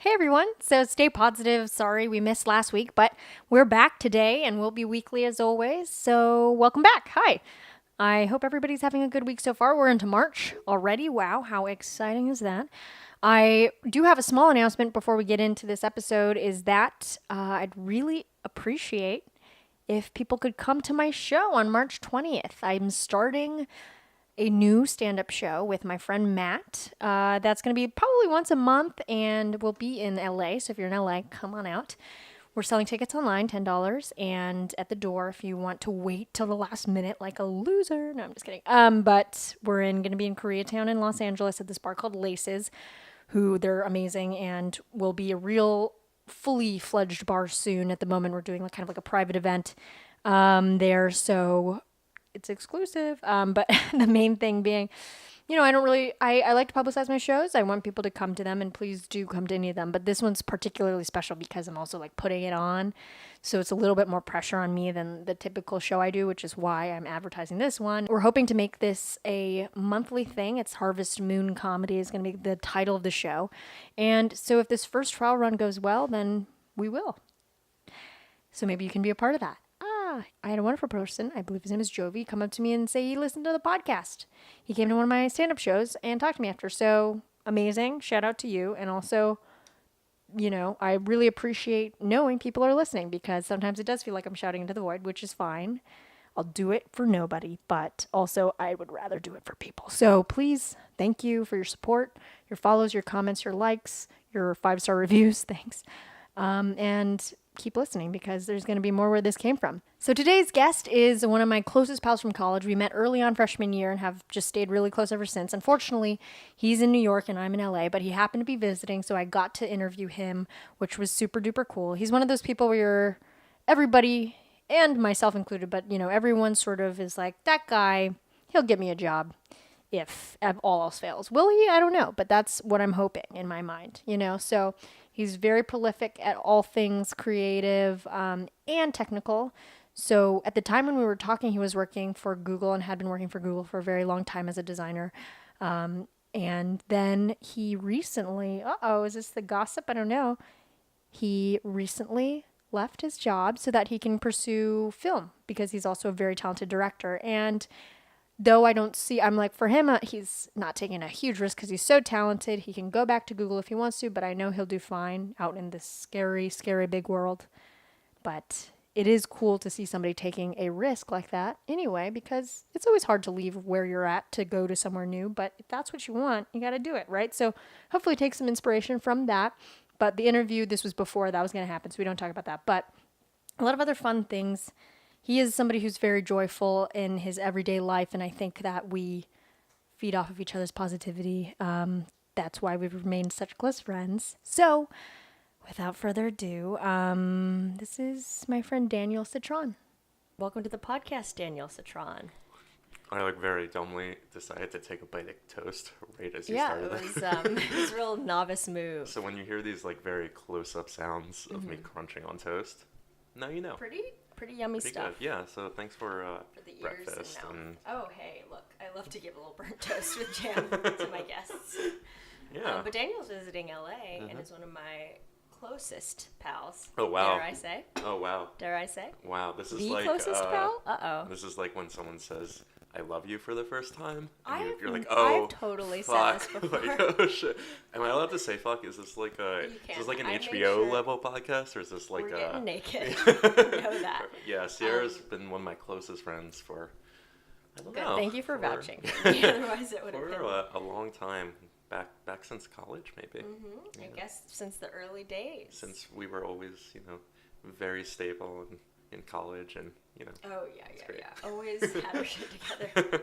Hey everyone, so Stay Positive. Sorry we missed last week, but we're back today and we'll be weekly as always. So welcome back. Hi. I hope everybody's having a good week so far. We're into March already. Wow, how exciting is that? I do have a small announcement before we get into this episode is that I'd really appreciate if people could come to my show on March 20th. I'm starting a new stand-up show with my friend Matt. That's going to be probably once a month, and we'll be in LA. So if you're in LA, come on out. We're selling tickets online, $10, and at the door if you want to wait till the last minute like a loser. No, I'm just kidding. But we're going to be in Koreatown in Los Angeles at this bar called Laces, who they're amazing and will be a real fully fledged bar soon. At the moment, we're doing kind of like a private event there. So it's exclusive. But the main thing being, I like to publicize my shows. I want people to come to them, and please do come to any of them. But this one's particularly special because I'm also putting it on. So it's a little bit more pressure on me than the typical show I do, which is why I'm advertising this one. We're hoping to make this a monthly thing. It's Harvest Moon Comedy is going to be the title of the show. And so if this first trial run goes well, then we will. So maybe you can be a part of that. I had a wonderful person, I believe his name is Jovi, come up to me and say he listened to the podcast. He came to one of my stand-up shows and talked to me after. So amazing. Shout out to you. And also, I really appreciate knowing people are listening because sometimes it does feel like I'm shouting into the void, which is fine. I'll do it for nobody, but also I would rather do it for people. So please, thank you for your support, your follows, your comments, your likes, your 5-star reviews. Thanks. And keep listening because there's going to be more where this came from. So today's guest is one of my closest pals from college. We met early on freshman year and have just stayed really close ever since. Unfortunately, he's in New York and I'm in LA, but he happened to be visiting, so I got to interview him, which was super duper cool. He's one of those people where everybody, and myself included, but everyone sort of is like, that guy, he'll get me a job if all else fails. Will he? I don't know, but that's what I'm hoping in my mind, so he's very prolific at all things creative and technical. So at the time when we were talking, he was working for Google and had been working for Google for a very long time as a designer. And then he recently, is this the gossip? I don't know. He recently left his job so that he can pursue film because he's also a very talented director. And though I'm like, for him, he's not taking a huge risk because he's so talented. He can go back to Google if he wants to, but I know he'll do fine out in this scary, scary big world. But it is cool to see somebody taking a risk like that anyway, because it's always hard to leave where you're at to go to somewhere new. But if that's what you want, you got to do it, right? So hopefully take some inspiration from that. But the interview, this was before that was going to happen, so we don't talk about that. But a lot of other fun things. He is somebody who's very joyful in his everyday life, and I think that we feed off of each other's positivity. That's why we've remained such close friends. So, without further ado, this is my friend Daniel Citron. Welcome to the podcast, Daniel Citron. I very dumbly decided to take a bite of toast right as you started. Yeah, it was a real novice move. So when you hear these very close-up sounds of me crunching on toast, now you know. Pretty yummy Pretty stuff. Good. Yeah, so thanks for the ears breakfast. And oh, hey, look, I love to give a little burnt toast with jam to my guests. Yeah. But Daniel's visiting LA and is one of my closest pals. Oh, wow. Dare I say? Oh, wow. Dare I say? Wow, this is the closest pal? Uh-oh. This is like when someone says, I love you for the first time. And you're like, I've totally fuck. said this before. Oh, shit. Am I allowed to say fuck? Is this like an HBO level podcast, or is this like We're getting naked. You know that. Yeah, Sierra's been one of my closest friends for, I don't know. Thank you for vouching. Otherwise it would have been. For a long time. Back since college, maybe. I guess since the early days. Since we were always, very stable in college and, Oh, yeah. Always had our shit together.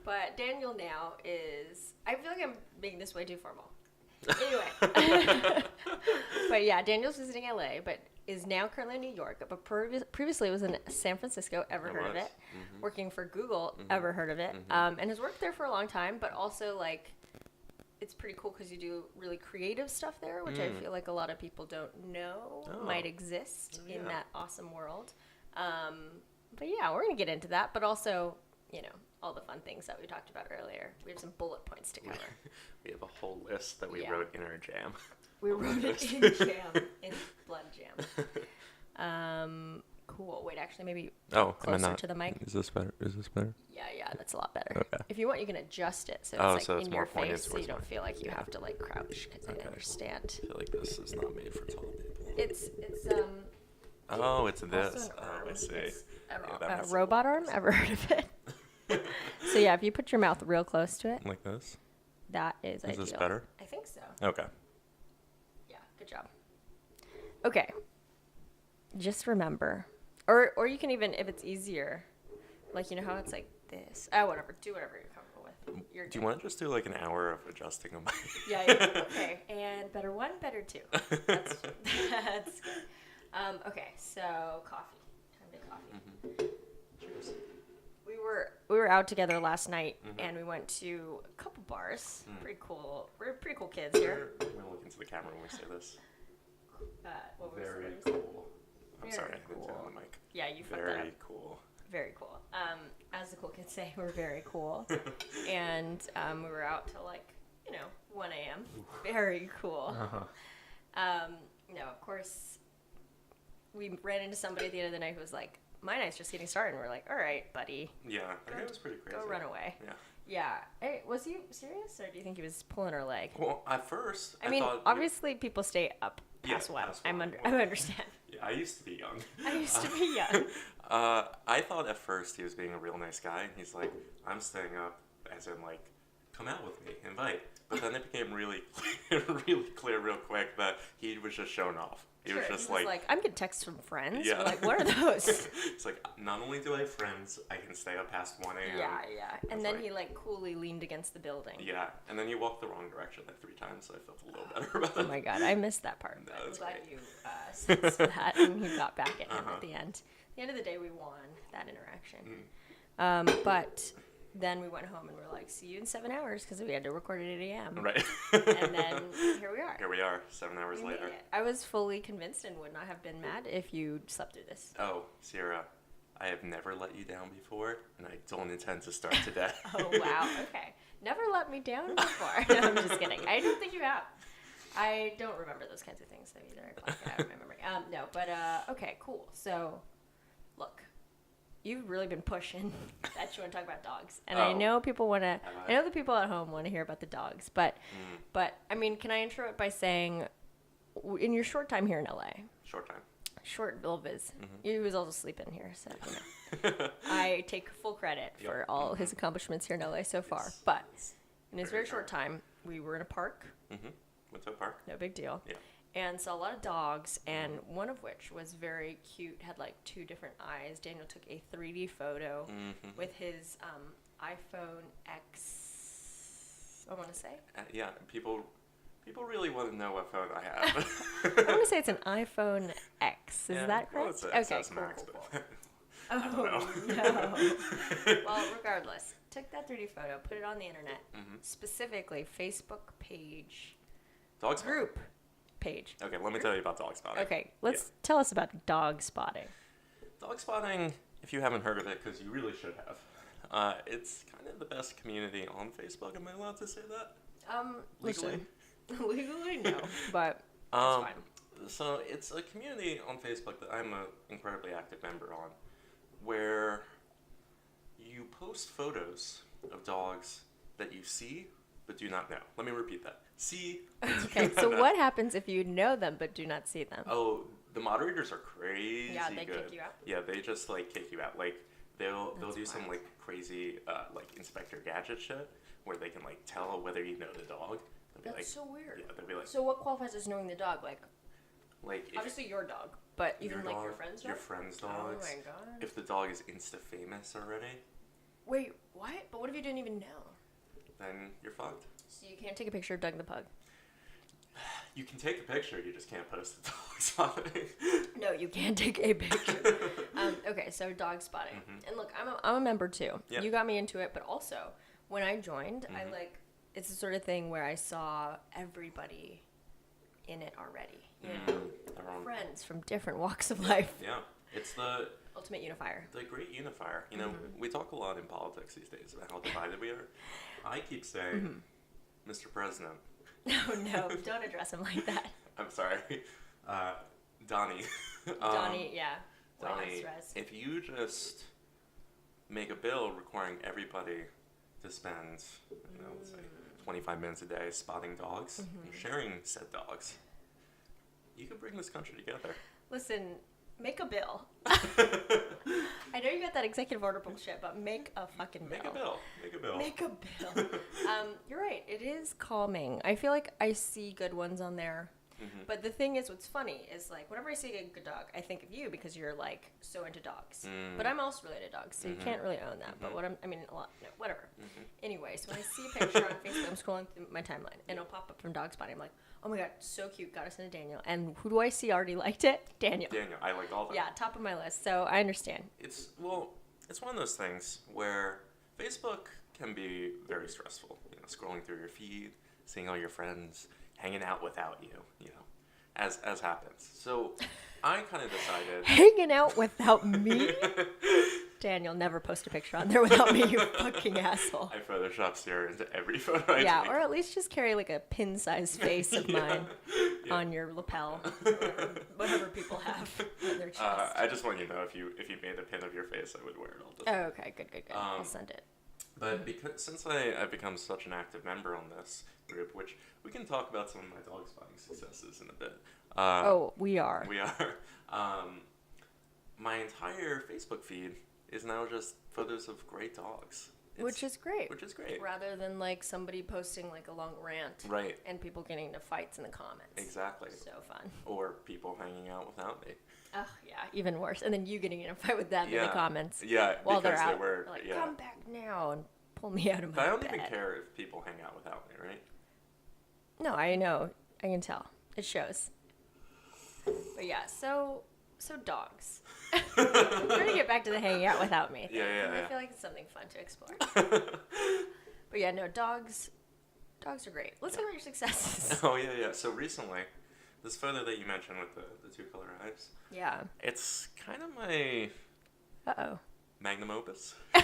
But Daniel now is, I feel like I'm being this way too formal. Anyway. But yeah, Daniel's visiting LA, but is now currently in New York. But previously was in San Francisco, ever heard of it? Mm-hmm. Working for Google, ever heard of it? Mm-hmm. And has worked there for a long time, but also it's pretty cool because you do really creative stuff there, which I feel like a lot of people don't know might exist in that awesome world. But yeah, we're going to get into that, but also, all the fun things that we talked about earlier. We have some bullet points to cover. We have a whole list that we wrote in our jam. We wrote it in jam, in blood jam. Cool. Wait, actually, maybe closer to the mic. Is this better? Yeah, that's a lot better. Okay. If you want, you can adjust it so it's in your face, so you don't feel like you have to like crouch. Because I understand. I feel like this is not made for tall people. It's Oh, it's this. I see. It's a robot arm. Ever heard of it? So yeah, if you put your mouth real close to it, like this. that is ideal. Is this better? I think so. Okay. Yeah, good job. Okay. Just remember, or you can even, if it's easier, like you know how it's like this. Oh, whatever. Do whatever you're comfortable with. Do you want to just do like an hour of adjusting them? Yeah. Okay. And better one, better two. That's good. Okay. So coffee. Time to coffee. Cheers. We were out together last night, and we went to a couple bars. Pretty cool. We're pretty cool kids here. I'm gonna look into the camera when we say this. Very cool. cool. I'm sorry, I didn't do it on the mic. Yeah, you fucked that up. Very cool. Very cool. As the cool kids say, we're very cool. And we were out till like, 1 a.m. Very cool. No, of course, we ran into somebody at the end of the night who was like, my night's just getting started. And we're like, all right, buddy. Yeah, it was pretty crazy. Go run away. Yeah. Yeah. Hey, was he serious, or do you think he was pulling her leg? Well, at first, I mean, obviously people stay up past one. I understand. Yeah, I used to be young. I thought at first he was being a real nice guy, and he's like, I'm staying up, as in like, come out with me, invite. But then it became really clear real quick that he was just showing off. He was just like, I'm getting texts from friends. Yeah. We're like, what are those? It's like, not only do I have friends, I can stay up past 1 a.m. Yeah. And then he like coolly leaned against the building. Yeah, and then you walked the wrong direction like 3 times, so I felt a little better about it. Oh my god, I missed that part. No, I'm glad great. you sensed that, and he got back at him at the end. At the end of the day, we won that interaction. But then we went home and we're like, see you in 7 hours, because we had to record at 8 a.m. Right. And then here we are. Here we are, 7 hours later. I was fully convinced and would not have been mad if you slept through this. Oh, Sierra, I have never let you down before, and I don't intend to start today. Oh, wow. Okay. Never let me down before. No, I'm just kidding. I don't think you have. I don't remember those kinds of things, though, either. I black it out of my memory. No, but, okay, cool. So, look. You've really been pushing that you want to talk about dogs, and I know people want to. I know the people at home want to hear about the dogs, but I mean, can I intro it by saying, in your short time here in LA, short little viz, he was also sleeping here, so I take full credit for all his accomplishments here in LA so far. But in his very short time, we were in a park. Went to a park. No big deal. Yeah. And saw a lot of dogs, and one of which was very cute, had like 2 different eyes. Daniel took a 3D photo with his iPhone X, I want to say. Yeah, people really want to know what phone I have. I'm going to say it's an iPhone X. Is that correct? Well, it's okay, Max, cool. Oh, no. Well, regardless, took that 3D photo, put it on the internet, specifically Facebook page, Dogs group page. Okay, let me tell you about dog spotting. Okay, tell us about dog spotting. Dog spotting, if you haven't heard of it, because you really should have, it's kind of the best community on Facebook. Am I allowed to say that? Legally? Legally, no, but it's fine. So it's a community on Facebook that I'm an incredibly active member on, where you post photos of dogs that you see but do not know. Let me repeat that. See. Okay, so what happens if you know them but do not see them? Oh, the moderators are crazy. Yeah, they kick you out. Yeah, they just like kick you out. Like they'll do some like crazy like Inspector Gadget shit where they can like tell whether you know the dog. That's so weird. Yeah, they'll be like. So what qualifies as knowing the dog? Like obviously your dog, but even like your friend's dog. Your friend's dogs. Oh my god. If the dog is Insta famous already. Wait, what? But what if you didn't even know? Then you're fucked. So you can't take a picture of Doug the pug? You can take a picture, you just can't post the dog spotting. No, you can't take a picture. Okay, so dog spotting. And look, I'm a member too. Yep. You got me into it, but also when I joined, I it's the sort of thing where I saw everybody in it already. You know, friends from different walks of life. Yeah, it's the ultimate unifier. The great unifier. You know, we talk a lot in politics these days about how divided we are. I keep saying, Mr. President, No, don't address him like that. I'm sorry. Donnie. Donnie, yeah. Donnie, if you just make a bill requiring everybody to spend, let's say 25 minutes a day spotting dogs and sharing said dogs, you could bring this country together. Listen, make a bill. I know you got that executive order bullshit, but make a fucking bill. Make a bill. Make a bill. You're right. It is calming. I feel like I see good ones on there. But the thing is, what's funny is, like, whenever I see a good dog, I think of you because you're, like, so into dogs. But I'm also really into dogs, so you can't really own that. But a lot, no, whatever. Anyway, so when I see a picture on Facebook, I'm scrolling through my timeline, and it'll pop up from Dog Spotting. I'm like, oh my god, so cute, gotta send to Daniel. And who do I see already liked it? Daniel, I like all that. Yeah, top of my list, so I understand. It's one of those things where Facebook can be very stressful. Scrolling through your feed, seeing all your friends hanging out without you, as happens. So I kind of decided... Hanging out without me? Daniel, never post a picture on there without me, you fucking asshole. I Photoshop Sarah into every photo I take. Or at least just carry like a pin-sized face of mine on your lapel, or whatever people have on their chest. I just want you to know, if you made a pin of your face, I would wear it all the time. Oh, okay, good. I'll send it. But since I've become such an active member on this group, which we can talk about some of my dog spotting successes in a bit. We are. We are. My entire Facebook feed is now just photos of great dogs. Which is great. Rather than like somebody posting like a long rant. Right. And people getting into fights in the comments. Exactly. So fun. Or people hanging out without me. Oh, yeah, even worse. And then you getting in a fight with them in the comments. Yeah, while because they're out. they were like, come back now and pull me out of my bed. I don't even care if people hang out without me, right? No, I know. I can tell. It shows. But yeah, so dogs. We're going to get back to the hanging out without me. Yeah. I feel like it's something fun to explore. But yeah, no, dogs are great. Let's talk about your successes. Oh, yeah. So recently, this photo that you mentioned with the two color eyes. Yeah. It's kind of my... Uh-oh. magnum opus. I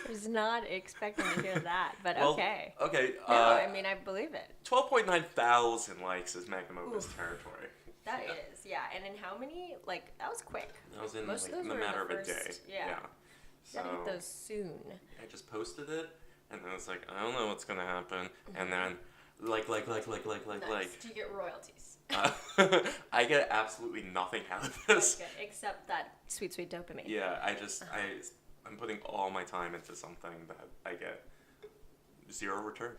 was not expecting to hear that, but okay. Okay. No, I believe it. 12.9 thousand likes is magnum opus territory. That is, yeah. And in how many? Like, that was quick. That was in Most in the matter of a day. Yeah. So, gotta get those soon. I just posted it, and then it's like, I don't know what's gonna happen, and then like. Nice. Do you get royalties? I get absolutely nothing out of this. Okay, except that sweet dopamine. Yeah, I'm putting all my time into something that I get zero return.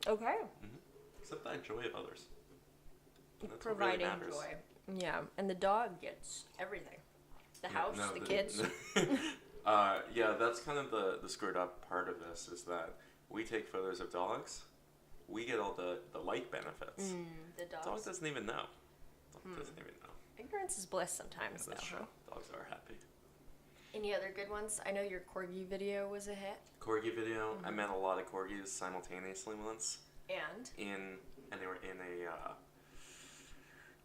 Okay. Mm-hmm. Except that joy of others. That's providing what really joy. Yeah, and the dog gets everything. The house, the kids. Yeah, that's kind of the screwed up part of this, is that we take photos of dogs, we get all the like benefits. The dogs. Dog doesn't even know. Ignorance is bliss sometimes, yeah, that's though. true. Dogs are happy. Any other good ones? I know your corgi video was a hit. Corgi video. I met a lot of corgis simultaneously once. And they were in a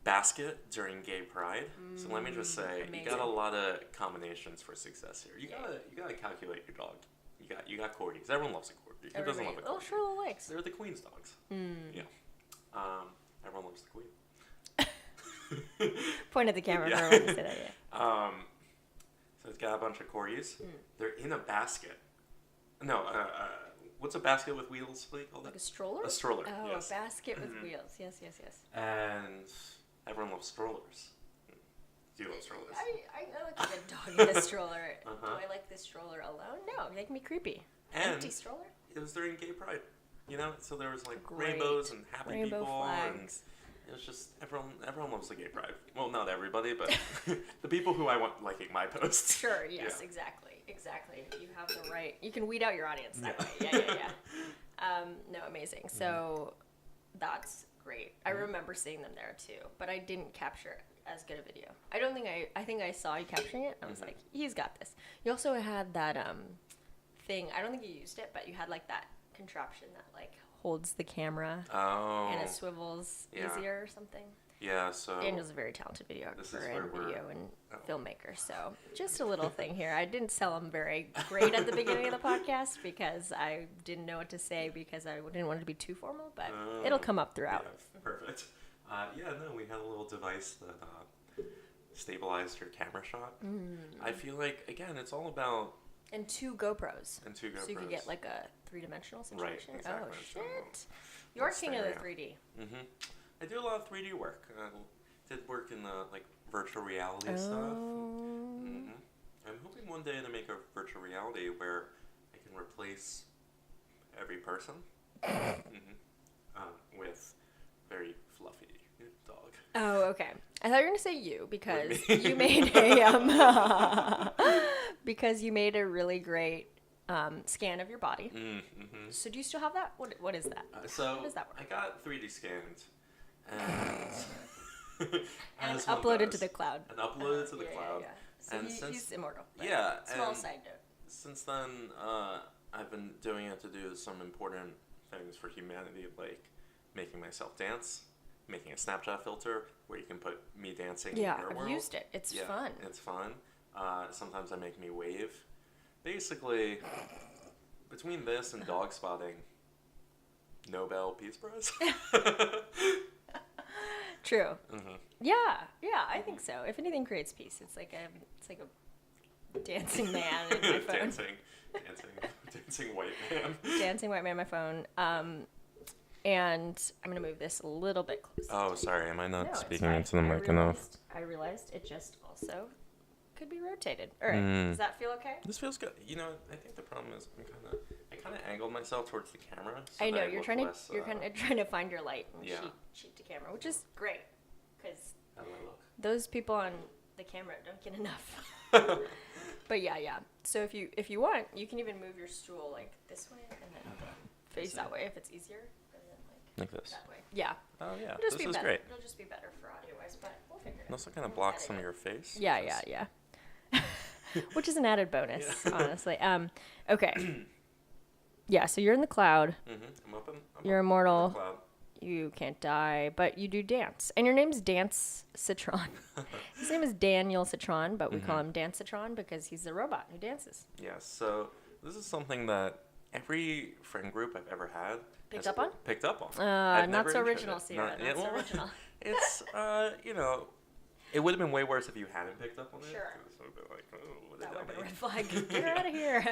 basket during Gay Pride. So let me just say, amazing. You got a lot of combinations for success here. You gotta calculate your dog. You got corgis. Everyone loves a corgi. Who doesn't love a corgi? Oh, sure, little legs. They're the queen's dogs. Yeah. Everyone loves the queen. Point at the camera for everyone to say that. Yeah. So it's got a bunch of corgis. They're in a basket. No, what's a basket with wheels? What do you call that? Like a stroller? A stroller. Oh, yes. A basket with wheels. Yes. And everyone loves strollers. Do you love strollers? I like a good dog in a stroller. Do I like this stroller alone? No, you make me creepy. And empty stroller? It was during Gay Pride. So there was like Great. rainbows and happy Rainbow people. flags. And it was just everyone loves the Gay Pride. Well, not everybody, but the people who I want liking my posts. Sure. Yes. Yeah. Exactly. You have the right. You can weed out your audience that way. Yeah. No, amazing. So that's great. I remember seeing them there too, but I didn't capture as good a video. I think I saw you capturing it. I was like, he's got this. You also had that thing. I don't think you used it, but you had like that contraption that like holds the camera Oh. and it swivels easier or something. Yeah, so... Daniel's a very talented videographer and video and filmmaker, so just a little thing here. I didn't sell him very great at the beginning of the podcast because I didn't know what to say because I didn't want it to be too formal, but it'll come up throughout. Yeah, perfect. We had a little device that stabilized your camera shot. I feel like, again, it's all about... And 2 GoPros. So you could get like a 3-dimensional situation. Right, exactly. Oh, shit. You're king of the 3D. Mm-hmm. I do a lot of 3D work. I did work in the virtual reality stuff. Mm-hmm. I'm hoping one day to make a virtual reality where I can replace every person with very fluffy dog. Oh, okay. I thought you were gonna say you because you made a because you made a really great scan of your body. Mm-hmm. So do you still have that? What is that? So how does that work? I got 3D scanned and uploaded to the cloud. And uploaded to the cloud. So and he's immortal. Yeah. Small side note. Since then, I've been doing it to do some important things for humanity, like making myself dance, making a Snapchat filter where you can put me dancing in your world. I've used it. It's fun. It's fun. Sometimes I make me wave. Basically, between this and dog spotting, Nobel Peace Prize. True. Mm-hmm. Yeah, I think so. If anything creates peace, it's like a dancing man in my phone. dancing white man. Dancing white man on my phone. And I'm gonna move this a little bit closer. Oh, sorry. Am I not speaking into the mic enough? I realized it just also could be rotated. All right. Does that feel okay? This feels good. I think the problem is I kind of angled myself towards the camera. So I know you're kind of trying to find your light and cheat to camera, which is great because those people on the camera don't get enough. But yeah. So if you want, you can even move your stool like this way and then face that way if it's easier. Like this. That way. Yeah. Oh yeah. This is great. It'll just be better for audio wise, but we'll figure it out. Also kind of blocks some of your face. Yeah. Which is an added bonus, honestly. Okay. Yeah, so you're in the cloud. Mm-hmm. You're immortal. In the cloud. You can't die, but you do dance. And your name's Dance Citron. His name is Daniel Citron, but we call him Dance Citron because he's a robot who dances. Yeah, so this is something that every friend group I've ever had Picked up on. Not so original, Sierra. Not so original. It's, it would have been way worse if you hadn't picked up on it. Sure. So it would have been like, oh, that would have been a red flag. Get her out of here.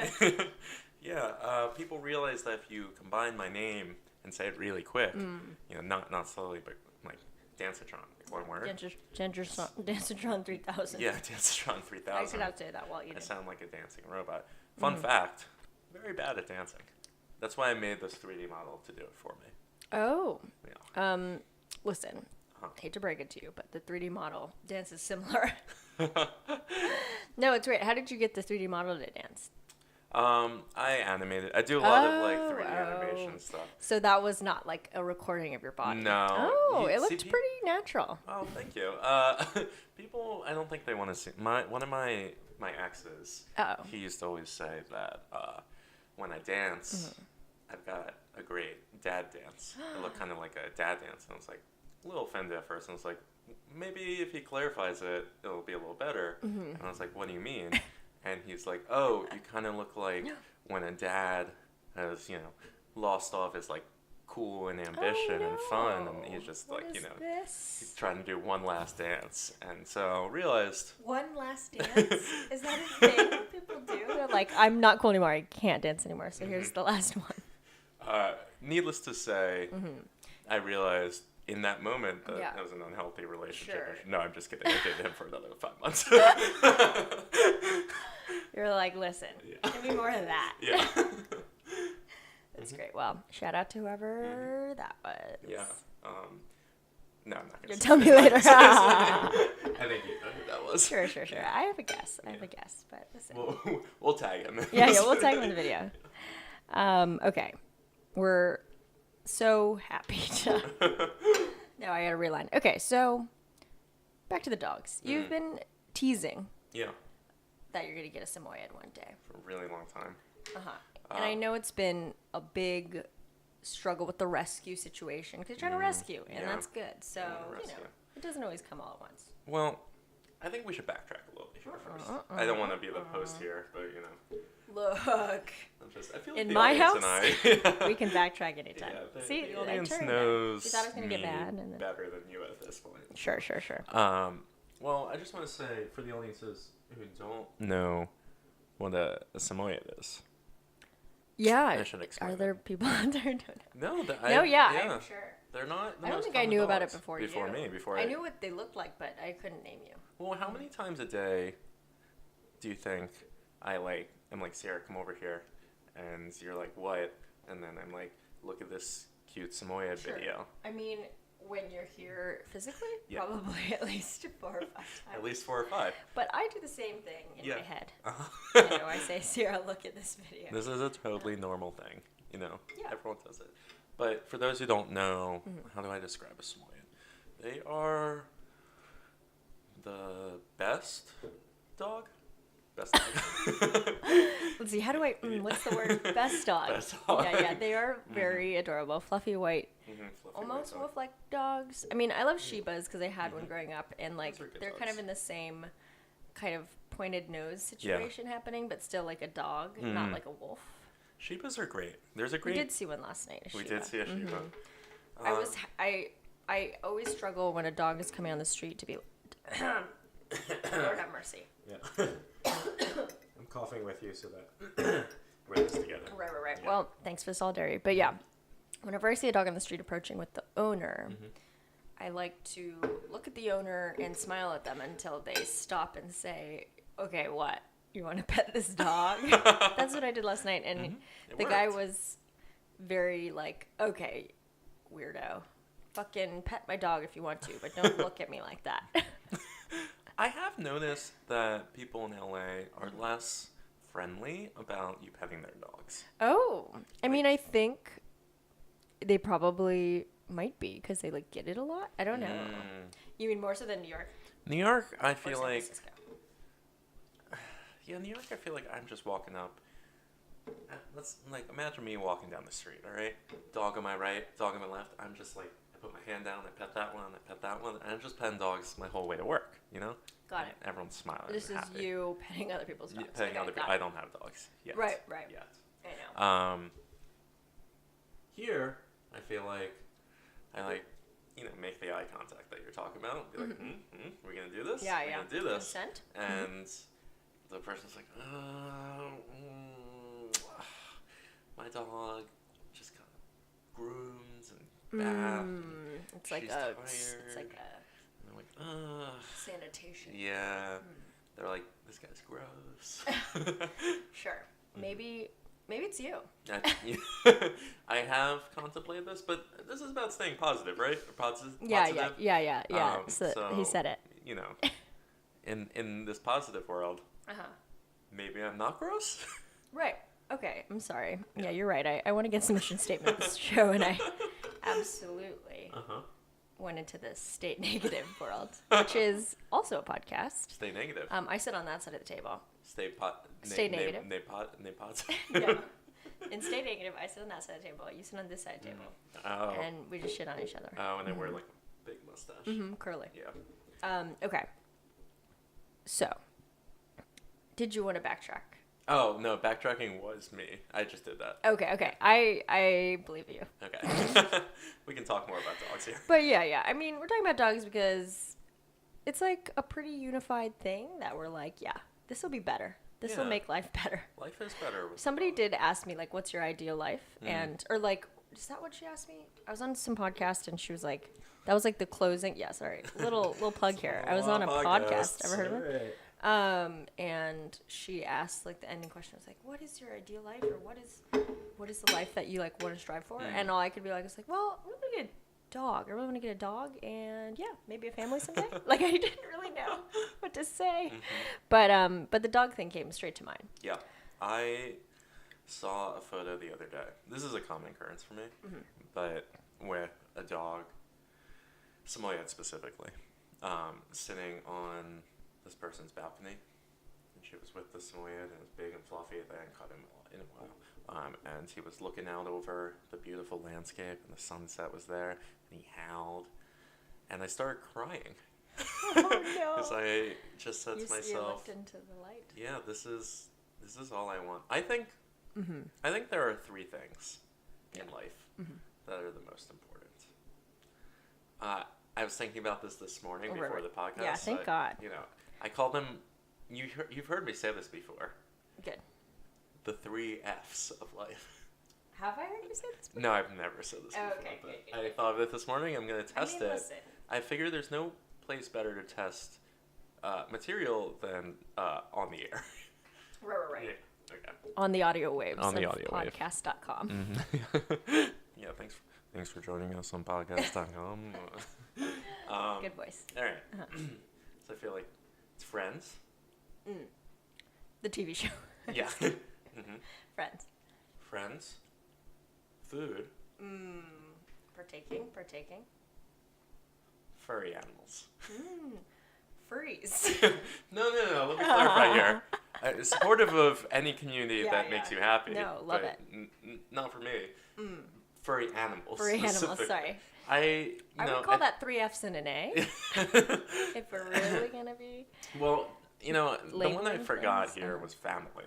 Yeah, people realize that if you combine my name and say it really quick, not slowly, but like Dancitron, like one word. Dancitron 3000. Yeah, Dancitron 3000. I could have to say that while eating. I sound like a dancing robot. Fun fact, very bad at dancing. That's why I made this 3D model to do it for me. Oh. Yeah. Listen, hate to break it to you, but the 3D model dances similar. No, it's great. How did you get the 3D model to dance? I animated. I do a lot of like 3D animation stuff. So that was not like a recording of your body. No. Oh, it looked pretty natural. Oh, thank you. People, I don't think they want to see one of my exes. He used to always say that when I dance, I've got a great dad dance. I look kind of like a dad dance, and I was like a little offended at first. And I was like, maybe if he clarifies it, it'll be a little better. And I was like, what do you mean? And he's like, oh, you kind of look like when a dad has, lost all of his, like, cool and ambition and fun. And he's just, he's trying to do one last dance. And so realized... One last dance? Is that a thing people do? They're like, I'm not cool anymore. I can't dance anymore. So here's the last one. Needless to say, I realized... in that moment, that was an unhealthy relationship. Sure. No, I'm just kidding. I dated him for another 5 months. You're like, listen, give me more of that. Yeah. That's great. Well, shout out to whoever that was. Yeah. No, I'm not going to You'll tell me later. I think you know who that was. Sure. I have a guess, but listen. We'll tag him. Yeah, we'll tag him in the video. Okay. We're so happy to... No, I gotta reline. Okay, so back to the dogs. You've been teasing that you're gonna get a Samoyed one day. For a really long time. And I know it's been a big struggle with the rescue situation because you're trying to rescue, and that's good. So, it doesn't always come all at once. Well, I think we should backtrack a little bit here first. I don't want to be the post here, but Look. I feel like in the my audience house, and I, we can backtrack anytime. yeah, See, the audience knows. knows You thought it was going to get bad. And then... better than you at this point. Sure. Well, I just want to say, for the audiences who don't know what a Samoyed is. Yeah. I should explain. Are there people out there who don't know? No, I'm sure. They're not. I don't think I knew about it before you. Before I knew what they looked like, but I couldn't name you. Well, how many times a day do you think I'm like, Sarah, come over here, and you're like, what? And then I'm like, look at this cute Samoyed video. I mean, when you're here physically, probably at least 4 or 5 times. At least 4 or 5. But I do the same thing in my head. I say, Sarah, look at this video. This is a totally normal thing. Everyone does it. But for those who don't know, how do I describe a Samoyed? They are the best dog. Best dog. Let's see. How do I? What's the word? Best dog. Best dog. Yeah. They are very adorable, fluffy white, almost wolf-like dogs. I mean, I love Shibas because I had one growing up, and they're kind of in the same kind of pointed nose situation happening, but still like a dog, not like a wolf. Shibas are great. There's a great. We did see one last night. We did see a Shiba. I always struggle when a dog is coming on the street to be. Lord have mercy. Yeah. I'm coughing with you so that we're in this together. Right. Yeah. Well, thanks for the solidarity. But yeah, whenever I see a dog on the street approaching with the owner, I like to look at the owner and smile at them until they stop and say, okay, what? You want to pet this dog? That's what I did last night. And the guy was very like, okay, weirdo. Fucking pet my dog if you want to, but don't look at me like that. I have noticed that people in LA are less friendly about you petting their dogs. Oh, I mean, I think they probably might be because they get it a lot. I don't know. You mean more so than New York? New York, I feel like. Yeah, New York, I feel like I'm just walking up. Let's imagine me walking down the street. All right, dog on my right, dog on my left. I'm just I put my hand down, I pet that one, and I'm just petting dogs my whole way to work, Got it. Everyone's smiling. This is happy. You petting other people's dogs. Petting other people. I don't have dogs yet. Right. Yet. I know. Here, I feel like I make the eye contact that you're talking about. Be like, we're going to do this? Yeah. We're going to do this. Consent. And the person's like, my dog just got groomed and bathed. It's like she's a. tired. It's like a. And I'm like, ugh. Sanitation. Yeah. They're like, this guy's gross. Sure. Maybe it's you. I have contemplated this, but this is about staying positive, right? Positive. Yeah. So he said it. In this positive world, maybe I'm not gross. Right. Okay. I'm sorry. Yeah, you're right. I want to get some mission statement of this show, and I absolutely went into the Stay Negative world, which is also a podcast. Stay Negative. I sit on that side of the table. Stay Negative. Yeah. In Stay Negative, I sit on that side of the table. You sit on this side of the table. Oh. And we just shit on each other. Oh, and then wear a big mustache. Curly. Yeah. Okay. So, did you want to backtrack? Oh, no, backtracking was me. I just did that. Okay. I believe you. Okay. We can talk more about dogs here. But yeah. I mean, we're talking about dogs because it's a pretty unified thing that we're this will be better. This will make life better. Life is better. Somebody did ask me, what's your ideal life? And, or is that what she asked me? I was on some podcast and she was like, that was the closing. Yeah, sorry. Little plug here. I was on a podcast. Ever heard of it? And she asked the ending question was what is your ideal life, or what is the life that you want to strive for? And all I could be was well, I really want to get a dog. I really want to get a dog, and maybe a family someday. I didn't really know what to say, but the dog thing came straight to mind. Yeah, I saw a photo the other day. This is a common occurrence for me, but with a dog, Samoyed specifically, sitting on this person's balcony, and she was with the Samoyed, and it was big and fluffy. They hadn't caught him in a while. And he was looking out over the beautiful landscape, and the sunset was there, and he howled. And I started crying. Oh, no. Because I just said to myself, you looked into the light. yeah, this is all I want. I think there are three things in life that are the most important. I was thinking about this morning before the podcast. Yeah, thank God. I call them, you've heard me say this before, Good. the 3 F's of life. Have I heard you say this before? No, I've never said this before. Okay, But good. I thought of it this morning. I'm going to test it. Listen. I figure there's no place better to test material than on the air. Right. Yeah. Okay. On the audio waves. On the audio wave. Podcast.com. Mm-hmm. Yeah, thanks for joining us on podcast.com. Good voice. All right. So I feel like it's Friends. The TV show. Yeah. Friends. Friends. Food. Partaking. Furry animals. Furries. No. Let me clarify here. Supportive of any community that makes you happy. No, love but it. Not for me. Furry animals. Furry animals, sorry. I would call that 3 F's and an A. If we're really going to be... Well, the one I forgot friends? here was family.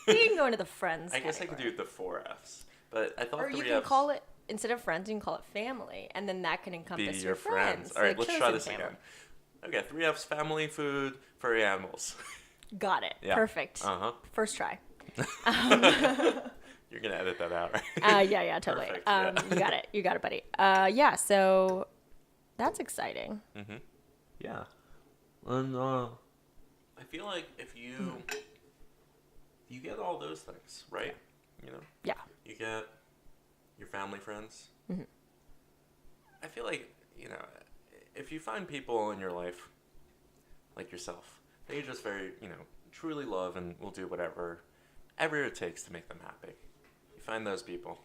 You can go into the friends I guess I category. could do the 4 F's. But I thought Or 3 you can F's call it, instead of friends, you can call it family. And then that can be encompass your friends. All right, let's try this again. Okay, 3 F's, family, food, furry animals. Got it. Yeah. Perfect. Uh-huh. First try. You're going to edit that out, right? Yeah, totally. Perfect, yeah. You got it, buddy. Yeah, so that's exciting. Mm-hmm. Yeah. And I feel like if you get all those things, right? Yeah. You get your family, friends. Mm-hmm. I feel like, if you find people in your life, like yourself, that you just very, truly love and will do whatever it takes to make them happy. You find those people,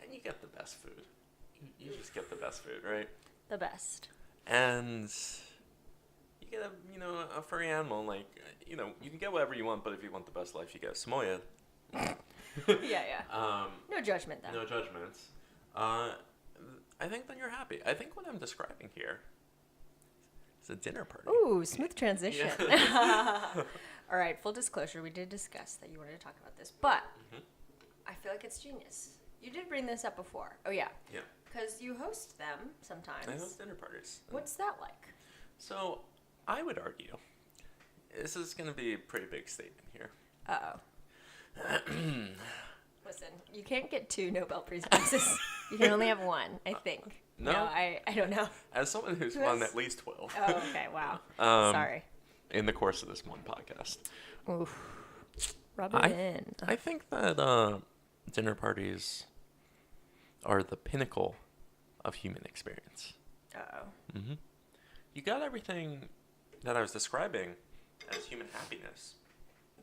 and you get the best food. You just get the best food, right? The best. And you get a furry animal, like, you can get whatever you want, but if you want the best life, you get a Samoyed. Yeah. No judgment, though. No judgments. I think then you're happy. I think what I'm describing here is a dinner party. Ooh, smooth transition. Yeah. All right, full disclosure, we did discuss that you wanted to talk about this, but I feel like it's genius. You did bring this up before. Oh, yeah. Yeah. Because you host them sometimes. I host dinner parties. What's that like? So, I would argue, this is going to be a pretty big statement here. Uh-oh. Listen, you can't get 2 Nobel Peace Prizes. You can only have 1, I think. No? I don't know. As someone who's Who won has- at least 12. Oh, okay, wow. Sorry. In the course of this one podcast. Oof. Rub it in. I think that dinner parties are the pinnacle of human experience. Uh-oh. Mm-hmm. You got everything that I was describing as human happiness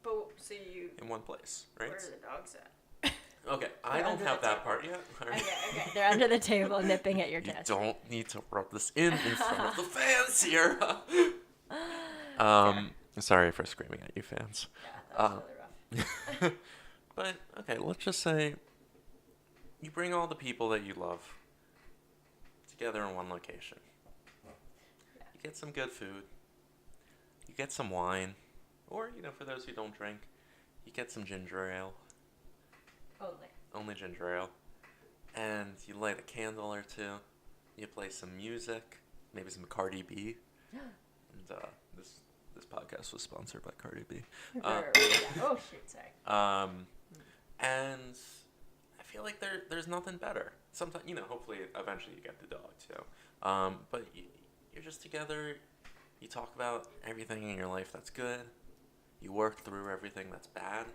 But, so you... in one place, right? Where are the dogs at? Okay, I They're don't under have the that table. part yet. Okay. They're under the table nipping at your You test. don't need to rub this in front of the fans here. Sorry for screaming at you, fans. Yeah, that was really rough. But, okay, let's just say you bring all the people that you love together in one location. Yeah. You get some good food. You get some wine. Or, for those who don't drink, you get some ginger ale. Only ginger ale. And you light a candle or two. You play some music. Maybe some Cardi B. And this podcast was sponsored by Cardi B. Yeah. Oh, shoot, sorry. And I feel like there's nothing better. Sometimes, hopefully eventually you get the dog too. But you're just together. You talk about everything in your life that's good. You work through everything that's bad.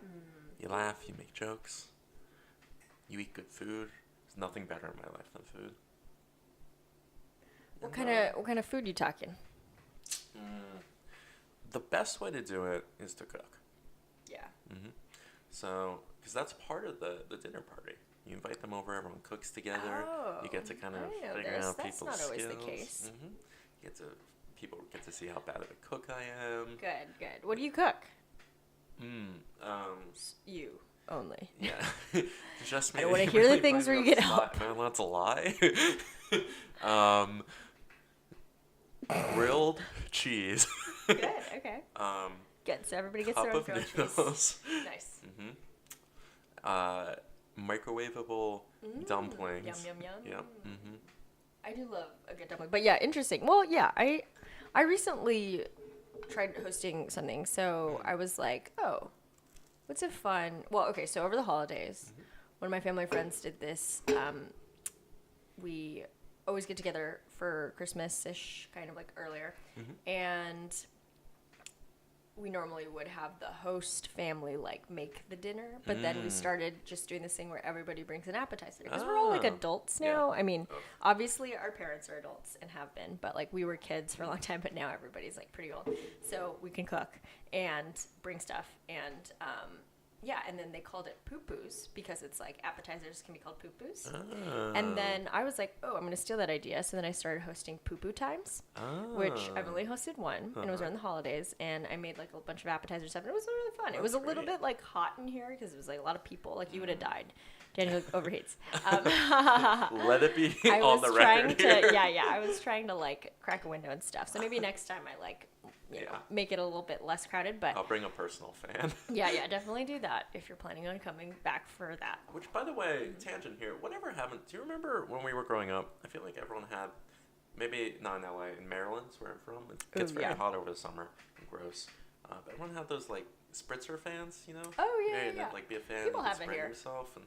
You laugh. You make jokes. You eat good food. There's nothing better in my life than food. What kind of food you talking? The best way to do it is to cook. Yeah. So, because that's part of the dinner party. You invite them over, everyone cooks together. Oh, you get to kind of I know figure this. out That's people's not always skills. the case. People get to see how bad of a cook I am. Good. What do you cook? You only. Yeah. Just I me. don't want to hear the things where you get help. Am I allowed to lie? Grilled cheese. Good. Okay. Good. So everybody gets their Cup own of grilled cheese. noodles. Nice. Microwavable dumplings. Yum yum yum. Yep. I do love a good dumpling. But yeah, interesting. Well, yeah, I recently tried hosting something, so I was like, oh, what's a fun? Well, okay, so over the holidays, one of my family friends did this. We always get together for Christmas-ish, kind of like earlier, and we normally would have the host family like make the dinner, but then we started just doing this thing where everybody brings an appetizer because we're all like adults now. I mean, obviously our parents are adults and have been, but like we were kids for a long time, but now everybody's like pretty old, so we can cook and bring stuff. And yeah, and then they called it poo-poos because it's like appetizers can be called poo-poos. And then I was like, oh, I'm going to steal that idea. So then I started hosting poo-poo times, which I've only hosted one, and it was around the holidays. And I made like a bunch of appetizers stuff, and it was really fun. It was a little bit like hot in here because it was like a lot of people. Like you would have died. Daniel overheats. Let it be on the record here. I was trying to like crack a window and stuff. So maybe next time I like, you know, make it a little bit less crowded. But I'll bring a personal fan. yeah, definitely do that if you're planning on coming back for that. Which, by the way, tangent here. Whatever happened? Do you remember when we were growing up? I feel like everyone had, maybe not in LA, in Maryland, where I'm from. It gets very hot over the summer and gross. But everyone had those like spritzer fans, you know? Oh yeah, yeah. Like be a fan. People and have it spray here. Yourself and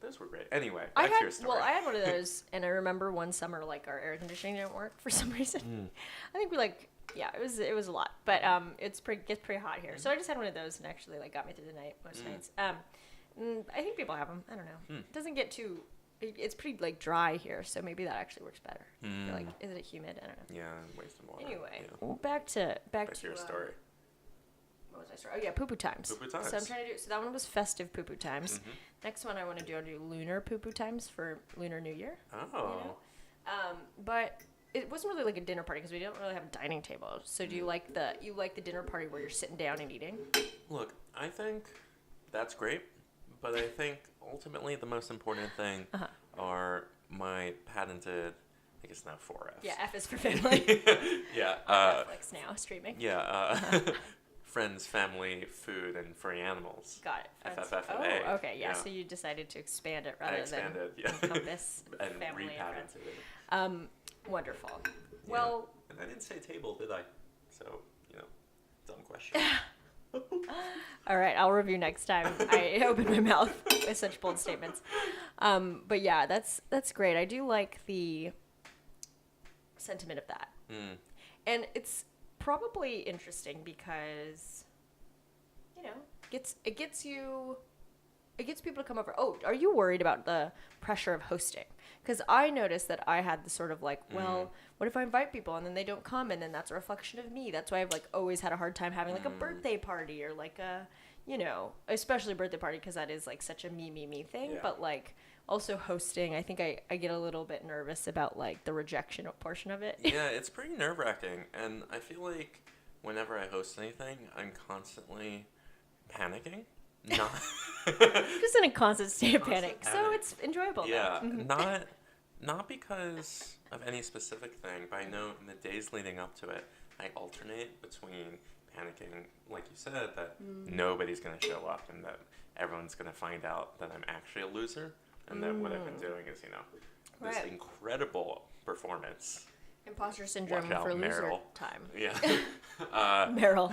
those were great. Anyway, back to your story. Well, I had one of those, and I remember one summer, like, our air conditioning didn't work for some reason. I think we, like, yeah, it was a lot. But gets pretty hot here. So I just had one of those, and actually, like, got me through the night most nights. I think people have them. I don't know. It doesn't get too... It's pretty, like, dry here, so maybe that actually works better. I feel like, is it humid? I don't know. Yeah, wasting water. Anyway, yeah. back to your story. What was I starting? Oh, yeah, poo-poo times. Poo-poo times. So I'm trying to do... So that one was festive poo-poo times. Next one I want to do, I'll do lunar poo-poo times for Lunar New Year. Oh. You know? But it wasn't really like a dinner party because we don't really have a dining table. So do you like the dinner party where you're sitting down and eating? Look, I think that's great, but I think ultimately the most important thing are my patented, I guess now 4Fs. Yeah, F is for family. Yeah. Netflix now, streaming. Yeah. Friends, family, food, and furry animals. Got it. FFFA. Oh, okay. Yeah. So you decided to expand it rather than encompass and family repatented and friends. Wonderful. Yeah. Well. And I didn't say table, did I? So, dumb question. All right. I'll review next time I open my mouth with such bold statements. But yeah, that's great. I do like the sentiment of that. And it's probably interesting because, it gets people to come over. Oh, are you worried about the pressure of hosting? Because I noticed that I had the sort of like, well, what if I invite people and then they don't come, and then that's a reflection of me? That's why I've like always had a hard time having like a birthday party or like a, especially a birthday party because that is like such a me thing. Yeah. But like also hosting, I think I get a little bit nervous about like the rejection portion of it. Yeah, it's pretty nerve-wracking, and I feel like whenever I host anything, I'm constantly panicking. Just in a constant state of panic. So it's enjoyable. Yeah, not because of any specific thing, but I know in the days leading up to it, I alternate between panicking, like you said, that nobody's going to show up and that everyone's going to find out that I'm actually a loser, and that what I've been doing is, this incredible performance. Imposter syndrome for loser Meryl. Time. Yeah. Meryl.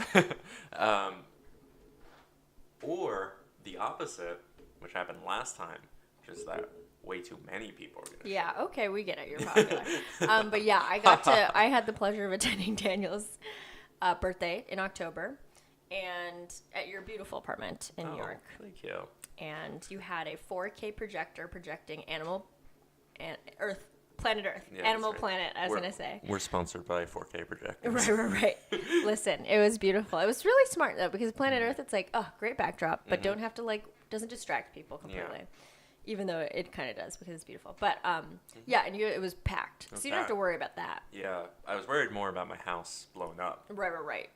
Or the opposite, which happened last time, which is that way too many people are going to show up. Okay, we get it. You're popular. But yeah, I had the pleasure of attending Daniel's birthday in October, and at your beautiful apartment in New York. Thank you. And you had a 4K projector projecting Planet Earth. Yeah, Animal Planet, I was going to say. We're sponsored by 4K projectors. Right. Listen, it was beautiful. It was really smart, though, because Planet Earth, it's like, great backdrop, but don't have to, doesn't distract people completely. Yeah. Even though it kind of does because it's beautiful. But, yeah, and it was packed. So you don't have to worry about that. Yeah. I was worried more about my house blowing up. Right.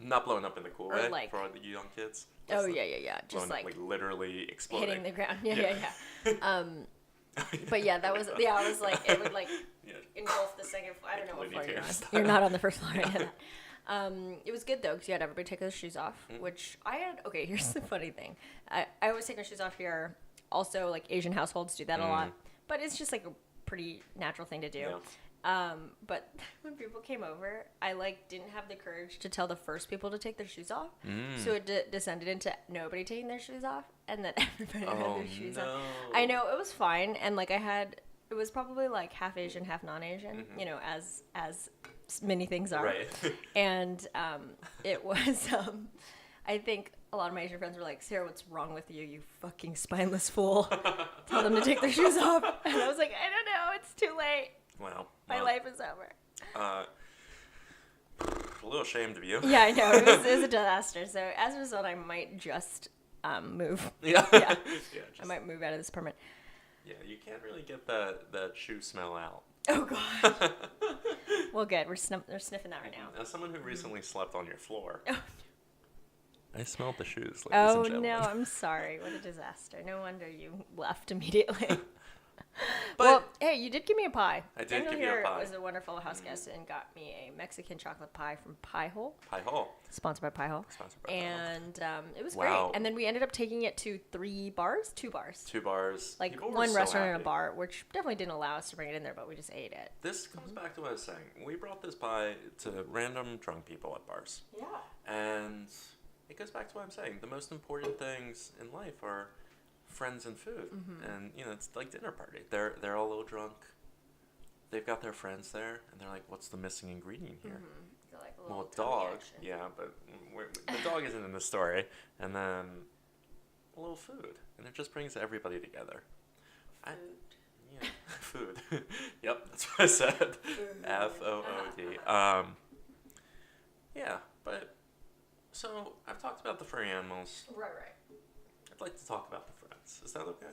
Not blowing up in the cool Or way like- for all the young kids. Oh, Just yeah. Just blowing up, like literally exploding. hitting the ground. Yeah. But yeah, that was, I was like, it would like Yeah. engulf the second floor. I don't know what floor Looney you're on. Tunes You're not on the first floor. I know that. It was good though, because you had everybody take their shoes off, which I had. Okay, here's the funny thing. I always take my shoes off here. Also, like Asian households do that a lot, but it's just like a pretty natural thing to do. Yeah. But when people came over, I like didn't have the courage to tell the first people to take their shoes off. So it descended into nobody taking their shoes off, and then everybody had their shoes off. I know, it was fine, and like it was probably like half Asian, half non-Asian, you know, as many things are. Right. And it was, I think a lot of my Asian friends were like, Sarah, what's wrong with you, you fucking spineless fool? Tell them to take their shoes off. And I was like, I don't know, it's too late. Wow. My life is over. A little ashamed of you. Yeah, I know. It was a disaster. So as a result, I might just move. Yeah. Yeah. Just, I might move out of this apartment. Yeah, you can't really get that shoe smell out. Oh, God. Well, good. They're sniffing that right now. As someone who recently slept on your floor, Oh. I smelled the shoes, ladies Oh, and gentlemen. no. I'm sorry. What a disaster. No wonder you left immediately. But well, hey, you did give me a pie. I did Daniel give you a here pie. was a wonderful house guest and got me a Mexican chocolate pie from Pie Hole. Pie Hole. Sponsored by Pie Hole. Sponsored by Pie Hole. And it was Wow. great. And then we ended up taking it to 2 bars. 2 bars. Like People were one so restaurant and happy. a bar, which definitely didn't allow us to bring it in there, but we just ate it. This comes back to what I was saying. We brought this pie to random drunk people at bars. Yeah. And it goes back to what I'm saying. The most important things in life are friends and food. And, you know, it's like dinner party. They're all a little drunk. They've got their friends there, and they're like, what's the missing ingredient here? Like a Well, little tummy dog. action. Yeah, but the dog isn't in the story. And then a little food. And it just brings everybody together. Yeah, food. Yep, that's what I said. Food. Yeah, but so I've talked about the furry animals. Right. I'd like to talk about the friends. Is that okay?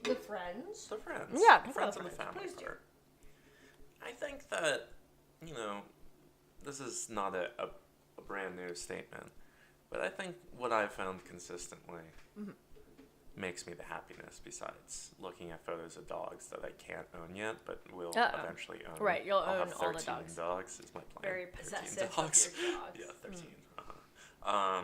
The friends? The friends. Yeah, The talk friends about and the friends. family Please do. part. I think that, you know, this is not a brand new statement, but I think what I've found consistently makes me the happiness, besides looking at photos of dogs that I can't own yet, but will eventually own. Right, you'll I'll own have all the 13 dogs. dogs is my plan. Very 13 possessive of dogs. your dogs. Yeah, 13. Uh-huh.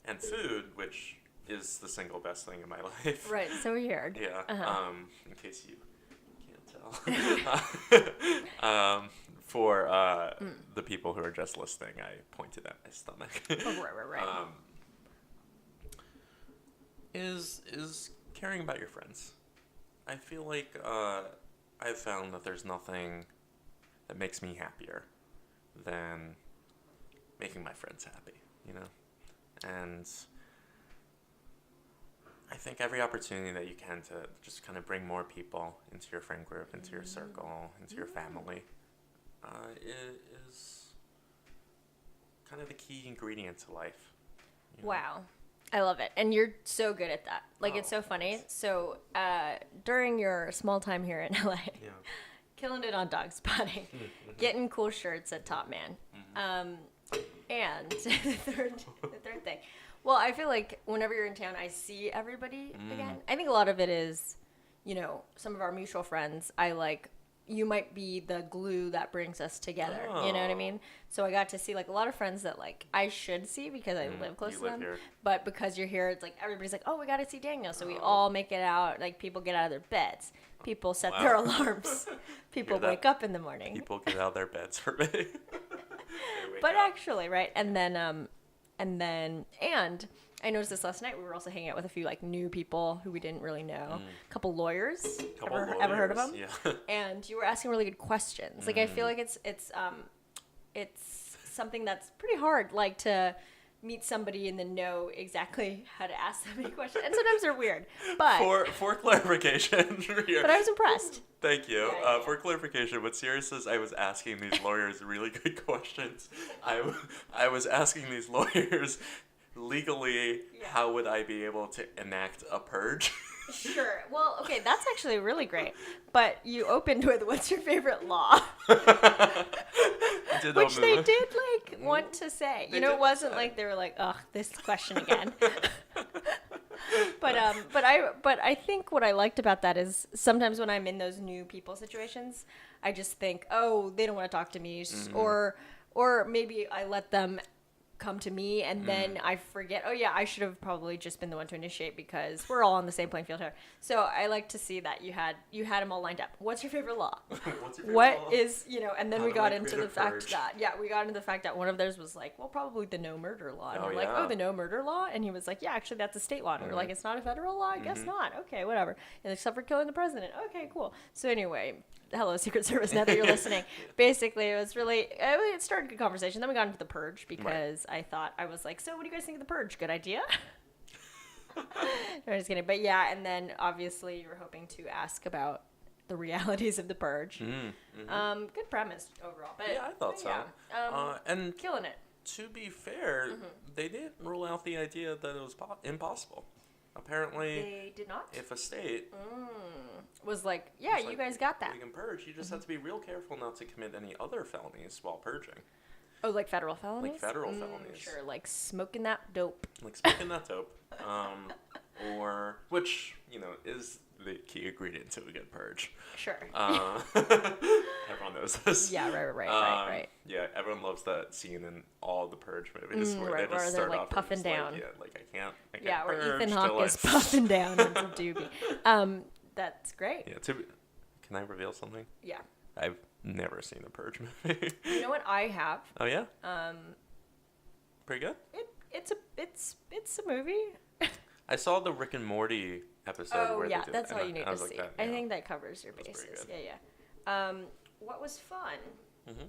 And food, which is the single best thing in my life. Right, so weird. Yeah. Uh-huh. In case you can't tell. For the people who are just listening, I pointed at my stomach. Right. Is caring about your friends. I feel like I've found that there's nothing that makes me happier than making my friends happy, you know? And I think every opportunity that you can to just kind of bring more people into your friend group, into your circle, into your family, is kind of the key ingredient to life. You know? Wow. I love it. And you're so good at that. Like, it's so funny. Thanks. So, during your small time here in LA, Yeah. killing it on dog spotting, getting cool shirts at Top Man. And the third thing. Well, I feel like whenever you're in town, I see everybody again. I think a lot of it is, you know, some of our mutual friends, you might be the glue that brings us together. You know what I mean? So I got to see, like, a lot of friends that, like, I should see because I live close to them. Here. But because you're here, it's like everybody's like, oh, we got to see Daniel. So we all make it out. Like, people get out of their beds. People set their alarms. People wake up in the morning. People get out of their beds for me. But actually, right? And I noticed this last night. We were also hanging out with a few, like, new people who we didn't really know. A couple lawyers. Ever heard of them? Yeah. And you were asking really good questions. Like, I feel like it's something that's pretty hard, like, to meet somebody and then know exactly how to ask them any questions. And sometimes they're weird. But For clarification here. But I was impressed. Thank you. Yeah. For clarification, what Sierra says, I was asking these lawyers really good questions. I was asking these lawyers legally, how would I be able to enact a purge? Sure. Well, okay, that's actually really great. But you opened with, what's your favorite law? Did Which they open- did, like, want to say. They It didn't wasn't say. like they were like, ugh, this question again. But I think what I liked about that is sometimes when I'm in those new people situations, I just think, oh, they don't want to talk to me, or maybe I let them come to me and then I forget, oh yeah, I should have probably just been the one to initiate because we're all on the same playing field here. So I like to see that you had them all lined up. What's your favorite law? What's your favorite What law? is, and then How we do I got into create the a fact purge? that, we got into the fact that one of theirs was like, well, probably the no murder law. And Oh, we're like, yeah. oh, the no murder law? And he was like, yeah, actually that's a state law. And we're like, it's not a federal law? I guess not. Okay, whatever. And except for killing the president. Okay, cool. So anyway, hello, Secret Service, now that you're listening. Basically, it was really, it started a good conversation. Then we got into the purge because I was like, so what do you guys think of the purge? Good idea? No, I'm just kidding. But yeah, and then obviously you were hoping to ask about the realities of the purge. Good premise overall. But, Yeah, I thought so. Yeah. And Killing it. to be fair, they didn't rule out the idea that it was impossible. Apparently, They did not? if a state Was like, yeah, was you like, guys got that. we can purge, you just have to be real careful not to commit any other felonies while purging. Oh, like federal felonies? Like federal felonies. Sure, like smoking that dope. Like smoking that dope. Or, which, is the key ingredient to a good purge. Sure. Everyone knows this. Yeah, right. Yeah, everyone loves that scene in all the Purge movies where right, they just where they're, start like, off and puffing just down. I can't Yeah, where purge Ethan till Hawke is I- puffing down on some doobie. That's great. Yeah, can I reveal something? Yeah. I've never seen a Purge movie. You know what I have? Oh yeah? Pretty good? It's a movie. I saw the Rick and Morty episode Oh where yeah, they did that's and all you I need to was like, see. that, I yeah. think that covers your That's pretty bases. good. Yeah. What was fun Mhm.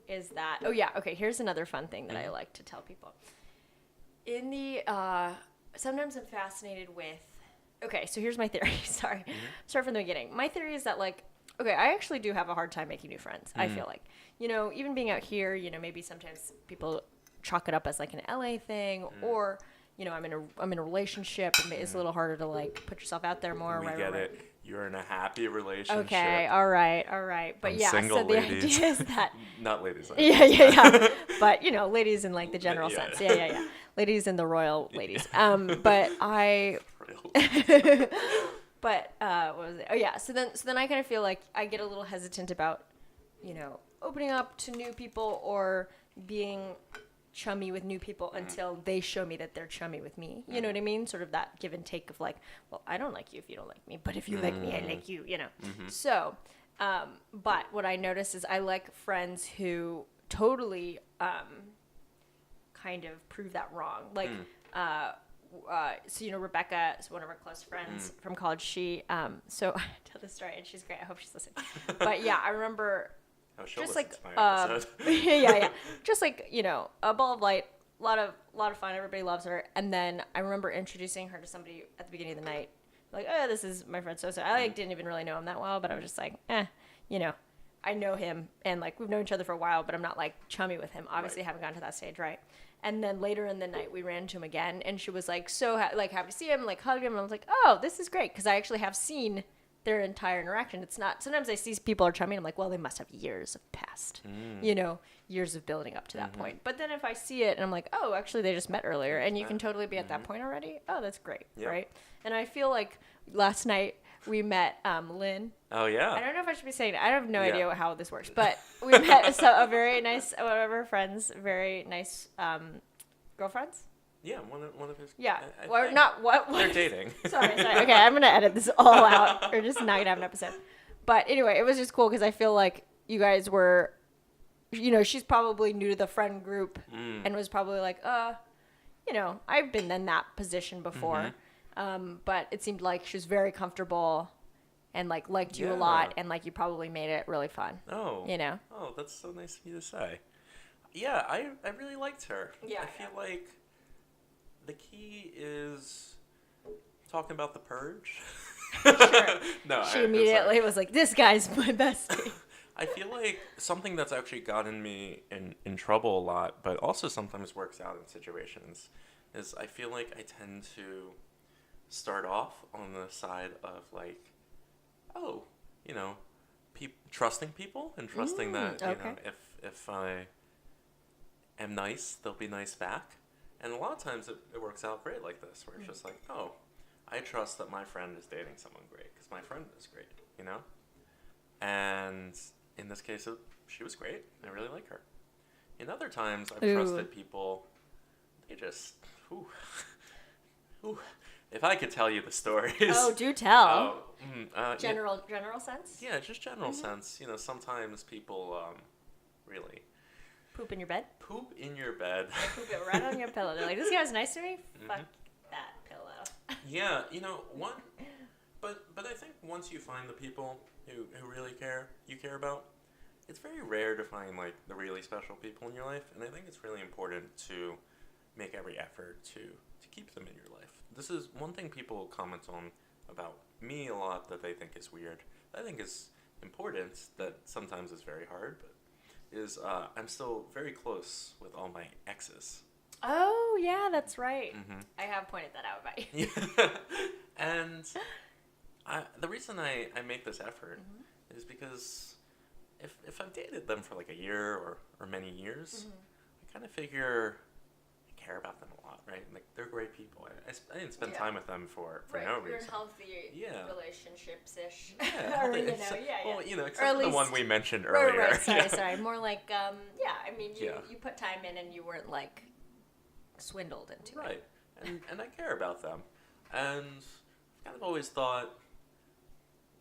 is that okay, here's another fun thing that I like to tell people. In the sometimes I'm fascinated with so here's my theory. Sorry. Start from the beginning. My theory is that I actually do have a hard time making new friends. I feel like. Even being out here, maybe sometimes people chalk it up as like an LA thing or I'm in a relationship and it's a little harder to put yourself out there more. We right, get right. it. You're in a happy relationship. Okay, all right. But I'm yeah, single, so the ladies. idea is that Not ladies. yeah. But ladies in the general Yeah. sense. Yeah. Ladies in the royal ladies. But I but what was it? Oh yeah, so then I kind of feel like I get a little hesitant about opening up to new people or being chummy with new people until they show me that they're chummy with me. You know what I mean? Sort of that give and take of well, I don't like you if you don't like me, but if you like me, I like you, So, but what I notice is I like friends who totally kind of prove that wrong. So Rebecca is one of our close friends from college. She so I tell this story and she's great. I hope she's listening. But yeah, I remember Oh, she'll just listen to my episode. yeah. Just a ball of light, a lot of fun. Everybody loves her. And then I remember introducing her to somebody at the beginning of the night. This is my friend so-so. I didn't even really know him that well, but I was just like, I know him and we've known each other for a while, but I'm not chummy with him. Obviously, Right. haven't gotten to that stage, right? And then later in the night, we ran into him again, and she was happy to see him, hugged him, and I was like, oh, this is great, because I actually have seen their entire interaction. It's not, sometimes I see people are chummy, and I'm like, well, they must have years of past, years of building up to that point. But then if I see it, and I'm like, oh, actually, they just met earlier, and you can totally be at that point already. Oh, that's great, Yeah. right? And I feel like last night we met Lynn. Oh yeah. I don't know if I should be saying it. I have no Yeah. idea how this works, but we met a very nice, one of our friends, very nice girlfriends. Yeah, one of his. Yeah, I or think not what? They're dating. Sorry. Okay, I'm gonna edit this all out. We're just not gonna have an episode. But anyway, it was just cool because I feel like you guys were, she's probably new to the friend group and was probably like, I've been in that position before. But it seemed like she was very comfortable and liked you a lot and you probably made it really fun. Oh. You Oh, that's so nice of you to say. Yeah, I really liked her. Yeah, I feel like the key is talking about the purge. Sure. No, She I'm immediately sorry. was like, this guy's my bestie. I feel like something that's actually gotten me in trouble a lot, but also sometimes works out in situations, is I feel like I tend to start off on the side of trusting people and trusting that okay. if I am nice, they'll be nice back. And a lot of times it works out great like this, where it's just like, oh, I trust that my friend is dating someone great because my friend is great, you know? And in this case, she was great. I really like her. In other times, I've trusted people, they just, ooh. If I could tell you the stories. Oh, do tell. General sense? Yeah, just general sense. You know, sometimes people really... Poop in your bed? Poop in your bed. They poop it right on your pillow. They're like, this guy's nice to me? Fuck that pillow. Yeah, you know, but I think once you find the people who really you care about, it's very rare to find, like, the really special people in your life, and I think it's really important to make every effort to keep them in your life. This is one thing people comment on about me a lot that they think is weird. I think is important, that sometimes is very hard, but is I'm still very close with all my exes. Oh, yeah, that's right. Mm-hmm. I have pointed that out about you. Yeah. And the reason I make this effort is because if I've dated them for like a year or many years, I kind of figure I care about them a lot, right? Like, they're great people. I didn't spend time with them for no reason. You're in healthy relationships-ish. Yeah. Or, Well, except for the one we mentioned earlier. Right. Sorry. More like, I mean, you put time in and you weren't, like, swindled into it. Right. And I care about them. And I've kind of always thought,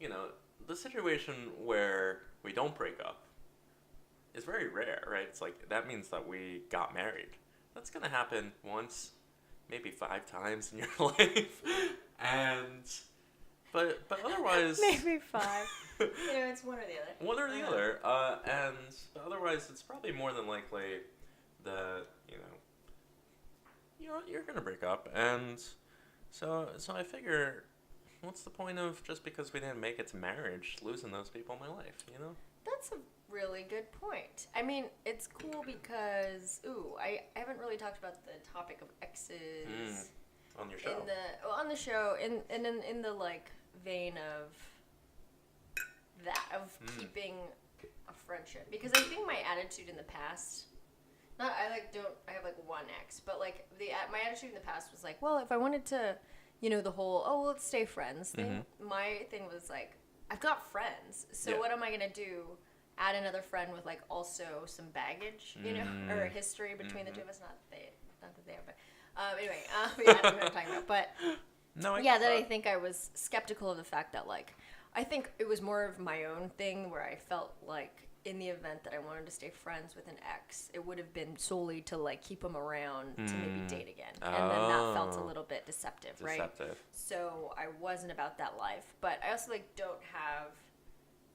the situation where we don't break up is very rare, right? It's like, that means that we got married. That's going to happen once, maybe 5 times in your life. But otherwise... maybe 5. It's one or the other. One or the other. And otherwise, it's probably more than likely that, you're going to break up. And so I figure, what's the point of, just because we didn't make it to marriage, losing those people in my life, That's a really good point. I mean, it's cool because, I haven't really talked about the topic of exes on your show. On the show, in the like vein of keeping a friendship, because I think my attitude in the past, I have like one ex, but like my attitude in the past was like, well, if I wanted to, the whole let's stay friends thing, my thing was like, I've got friends, so what am I gonna do? Add another friend with like also some baggage, or a history between the two of us. Not that they are, but anyway, I don't know what I'm talking about. But I think I was skeptical of the fact that, like, I think it was more of my own thing where I felt like in the event that I wanted to stay friends with an ex, it would have been solely to like keep them around to maybe date again, and then that felt a little bit deceptive, right? So I wasn't about that life, but I also like don't have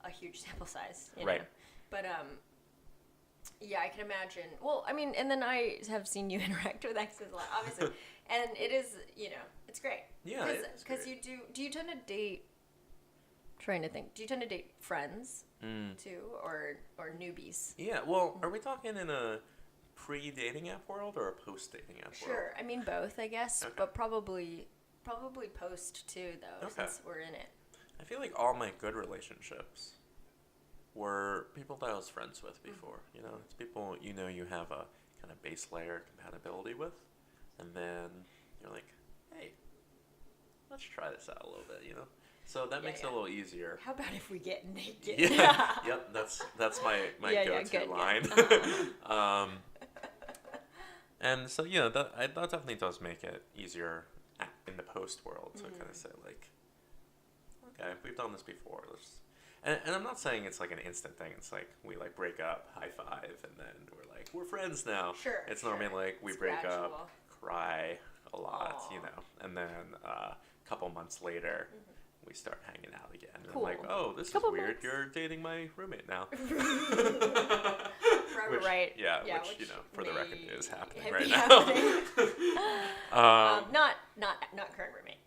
a huge sample size, right? Know? But I can imagine. Well, I mean, and then I have seen you interact with exes a lot, obviously, and it is, it's great. Yeah, because you do. Do you tend to date? Trying to think. Do you tend to date friends too, or newbies? Yeah. Well, are we talking in a pre-dating app world or a post-dating app world? Sure. I mean both, I guess, but probably post too, though, since we're in it. I feel like all my good relationships were people that I was friends with before. It's people you have a kind of base layer compatibility with, and then you're like, hey, let's try this out a little bit, So that makes it a little easier. How about if we get naked? Yeah. Yep. That's my go-to line. Uh-huh. And so that definitely does make it easier in the post world to kind of say like, okay, we've done this before. And I'm not saying it's like an instant thing. It's like we like break up, high five, and then we're friends now. Sure. It's normally like we break up, cry a lot, and then a couple months later. We start hanging out again. And I'm like, oh, this is weird. Months. You're dating my roommate now. Right. Yeah, which for the record is happening right now. Not current roommate.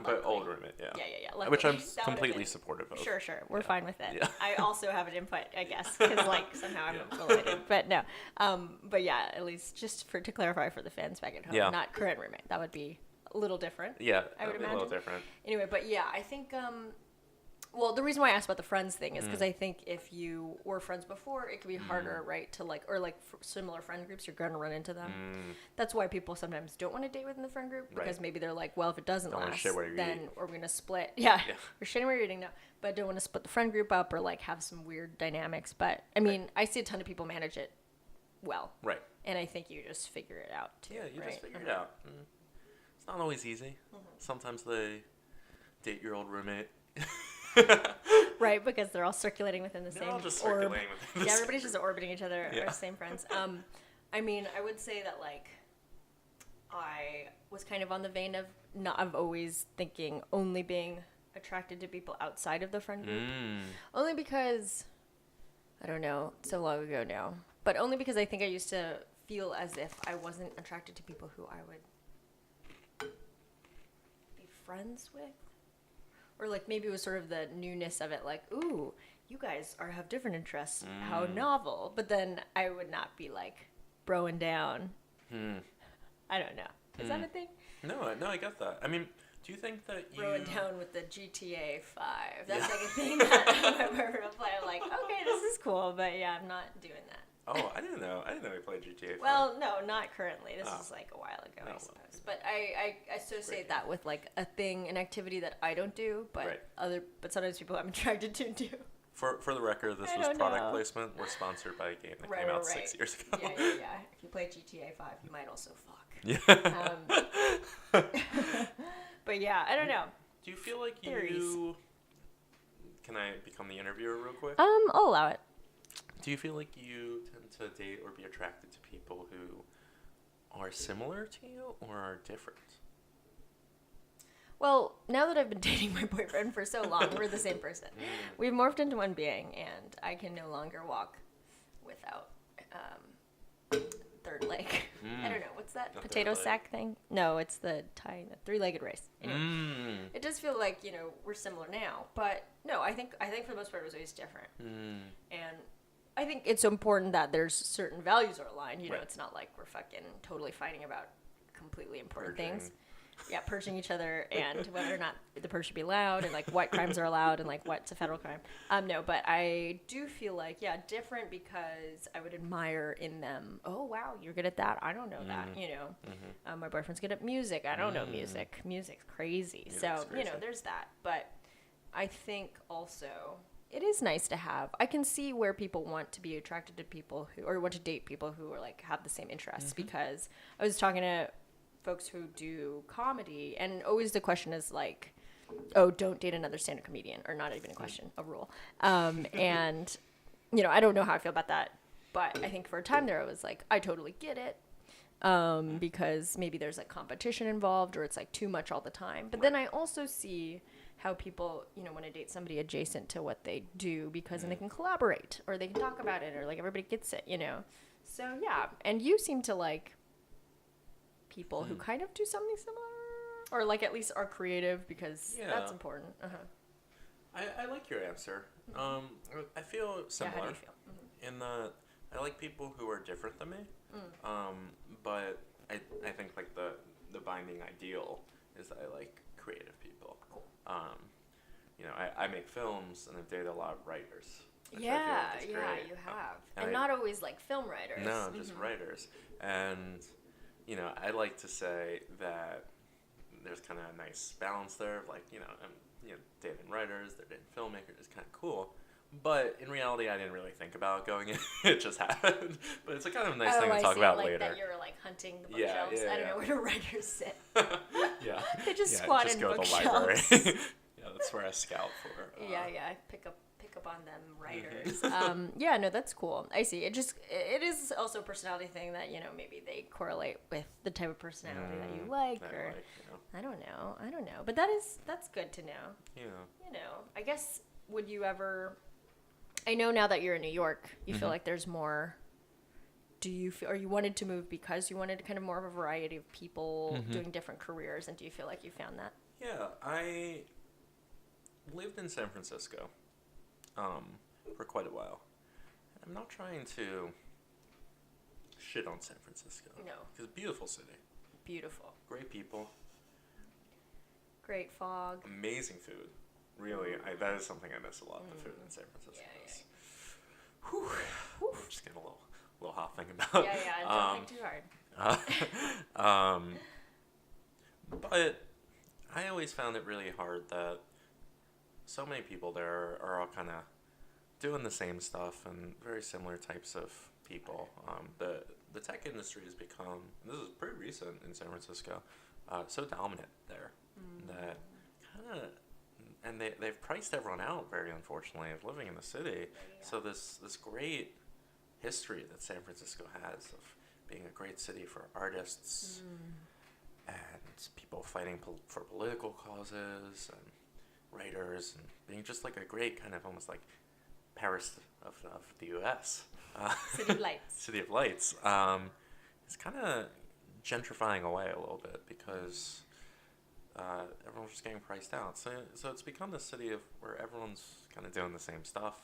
But old roommate, yeah. Yeah. Luckily, which I'm completely supportive of. Sure. We're fine with it. Yeah. I also have an input, I guess, because like somehow I'm related. But no. But yeah, at least just to clarify for the fans back at home, not current roommate. That would be a little different. Yeah, I would imagine. A little different. Anyway, but yeah, I think Well, the reason why I asked about the friends thing is because I think if you were friends before, it could be harder, right? To like, or like similar friend groups, you're going to run into them. That's why people sometimes don't want to date within the friend group because maybe they're like, well, if it doesn't last, then we're going to split. Yeah. You're shitting where you're eating now. But I don't want to split the friend group up or like have some weird dynamics. But I mean, I see a ton of people manage it well. Right. And I think you just figure it out too. Yeah, you just figure it out. It's not always easy. Sometimes they date your old roommate. Right, because they're all circulating within the same all just orb. circulating within the Yeah, everybody's just orbiting each other, Yeah. our same friends. I mean, I would say that like I was kind of on the vein of not of always thinking only being attracted to people outside of the friend group. Only because I don't know, so long ago now. But only because I think I used to feel as if I wasn't attracted to people who I would be friends with. Or like maybe it was sort of the newness of it, like, ooh, you guys have different interests. How novel. But then I would not be like broing down. I don't know. Is that a thing? No, I get that. I mean, do you think that you... Broing down with the GTA 5. That's like a thing that my boyfriend will play. I'm like, okay, this is cool, but yeah, I'm not doing that. Oh, I didn't know you played GTA 5. Well, no, not currently. This is like a while ago, I suppose. But I associate that with like a thing, an activity that I don't do, but but sometimes people I'm attracted to do. For the record, this was product placement. We're sponsored by a game that came out 6 years ago. Yeah. If you play GTA 5, you might also fuck. Yeah. But yeah, I don't know. Do you feel like Can I become the interviewer real quick? I'll allow it. Do you feel like you tend to date or be attracted to people who are similar to you or are different? Well, now that I've been dating my boyfriend for so long, we're the same person. We've morphed into one being, and I can no longer walk without third leg. I don't know. What's that? Potato sack thing? No, it's the three-legged race. Anyway, it does feel like, we're similar now. But no, I think for the most part it was always different. And I think it's important that there's certain values are aligned. It's not like we're fucking totally fighting about completely important things. Yeah, purging each other and whether or not the purge should be allowed and like what crimes are allowed and like what's a federal crime. No, but I do feel like, different because I would admire in them, oh, wow, you're good at that. I don't know that, my boyfriend's good at music. I don't know music. Music's crazy. So, there's that. But I think also it is nice to have. I can see where people want to be attracted to people or want to date people who are like have the same interests because I was talking to folks who do comedy, and always the question is like, oh, don't date another stand-up comedian, or not even a question, a rule. And I don't know how I feel about that, but I think for a time there I was like, I totally get it, because maybe there's like competition involved or it's like too much all the time. But then I also see how people want to date somebody adjacent to what they do because then they can collaborate or they can talk about it or like everybody gets it, so yeah. And you seem to like people who kind of do something similar or like at least are creative because that's important. I like your answer. I feel similar. How do you feel? In that I like people who are different than me. But I think like the binding ideal is that I like creative people. Cool. I make films and I've dated a lot of writers. Yeah, you have. And not always like film writers. No, just writers. And I like to say that there's kind of a nice balance there of like, I'm dating writers, they're dating filmmakers, it's kind of cool. But in reality, I didn't really think about going in. It just happened. But it's a kind of nice thing to talk about later. That you're like hunting the bookshelves. I don't know where do writers sit. Yeah. They just squat in bookshelves. Just go to the library. Yeah, that's where I scout for. I pick up on them writers. No, that's cool. I see. It is also a personality thing that maybe they correlate with the type of personality that you like, or I don't know. But that's good to know. Yeah. I guess would you ever? I know now that you're in New York, you feel like there's more. Do you feel, or you wanted to move because you wanted kind of more of a variety of people doing different careers, and do you feel like you found that? Yeah, I lived in San Francisco for quite a while. I'm not trying to shit on San Francisco. No. Because beautiful city. Beautiful. Great people. Great fog. Amazing food. Really, that is something I miss a lot. The food in San Francisco. Yeah. Whew. I'm just getting a little hot thinking about. Yeah. Don't think too hard. But I always found it really hard that so many people there are all kind of doing the same stuff and very similar types of people. The tech industry has become, this is pretty recent in San Francisco, so dominant there that kind of, and they've priced everyone out very unfortunately of living in the city. Yeah. So this great history that San Francisco has of being a great city for artists and people fighting for political causes and writers and being just like a great kind of almost like Paris of the U.S. City of Lights. City of Lights. It's kind of gentrifying away a little bit because everyone's just getting priced out. So it's become the city of where everyone's kind of doing the same stuff.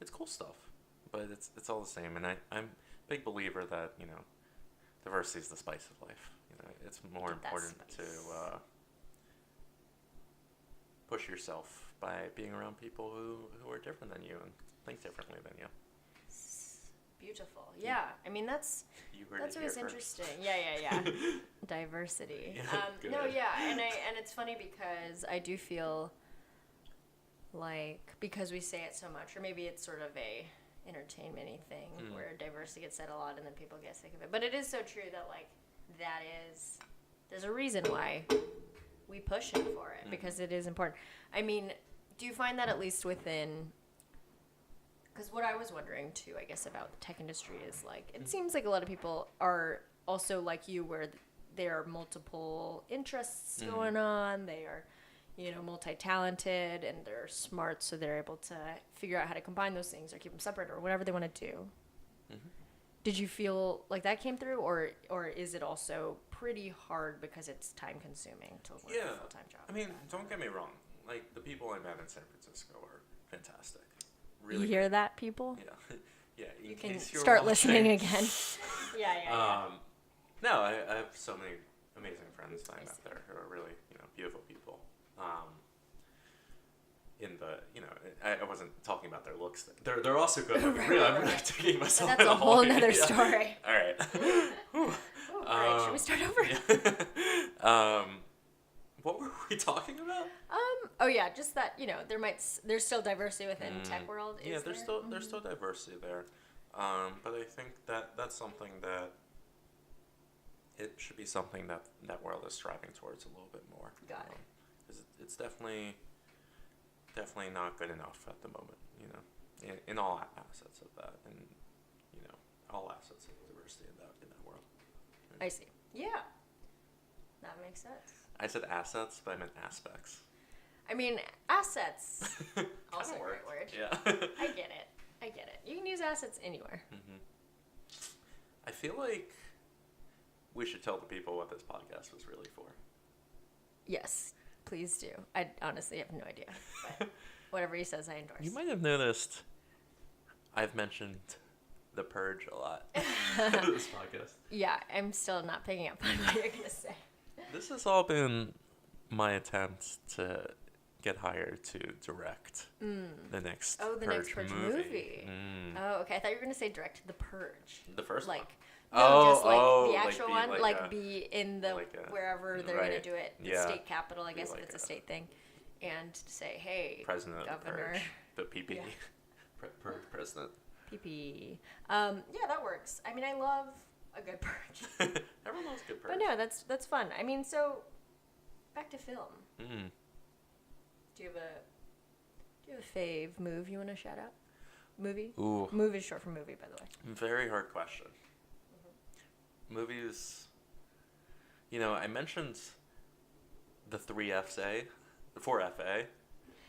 It's cool stuff, but it's all the same. And I'm a big believer that, you know, diversity is the spice of life. You know, it's more important to push yourself by being around people who are different than you and think differently than you. Beautiful. Yeah. I mean, that's always interesting. Yeah. Diversity. No, yeah. And it's funny because I do feel like, because we say it so much, or maybe it's sort of a entertainment-y thing where diversity gets said a lot and then people get sick of it. But it is so true that, like, there's a reason why we push it for it, because it is important. I mean, do you find that at least within, because what I was wondering too, I guess, about the tech industry is like, it seems like a lot of people are also like you, where there are multiple interests going on. They are, you know, multi-talented and they're smart, so they're able to figure out how to combine those things or keep them separate or whatever they want to do. Did you feel like that came through, or is it also pretty hard because it's time consuming to work a full-time job? I mean, don't get me wrong. Like, the people I met in San Francisco are fantastic. Really you hear that, people? Yeah. You can start listening again. No, I have so many amazing friends that I met there who are really, you know, beautiful people. I wasn't talking about their looks. They're also good. I'm really taking myself. That's a whole nother story. All right. All right. Should we start over? What were we talking about? Oh yeah, just that, you know, there's still diversity within tech world. There's still diversity there, but I think that's something that it should be something that world is striving towards a little bit more. Got it. 'Cause it's definitely not good enough at the moment. You know, in all assets of that, and you know, all assets of diversity in that world. I see. Yeah, that makes sense. I said assets, but I meant aspects. I mean, assets. Also a great word. Yeah. I get it. You can use assets anywhere. I feel like we should tell the people what this podcast was really for. Yes, please do. I honestly have no idea. But whatever he says, I endorse. You might have noticed I've mentioned The Purge a lot in this podcast. Yeah, I'm still not picking up on what you're going to say. This has all been my attempt to get hired to direct the next Purge movie. Oh, okay. I thought you were going to say direct The Purge. The first one? The actual one, be in the wherever they're right. going to do it, the state capital, I guess, if it's a state thing, and say, hey, President Governor. Of the PP. Yeah. Purge President. PP. Yeah, that works. I mean, I love a good purge. Everyone loves a good purge. But no, that's fun. I mean, so back to film. Do you have a fave move you want to shout out? Movie? Ooh. Move is short for movie, by the way. Very hard question. Movies. You know, I mentioned the 3FA, the 4FA,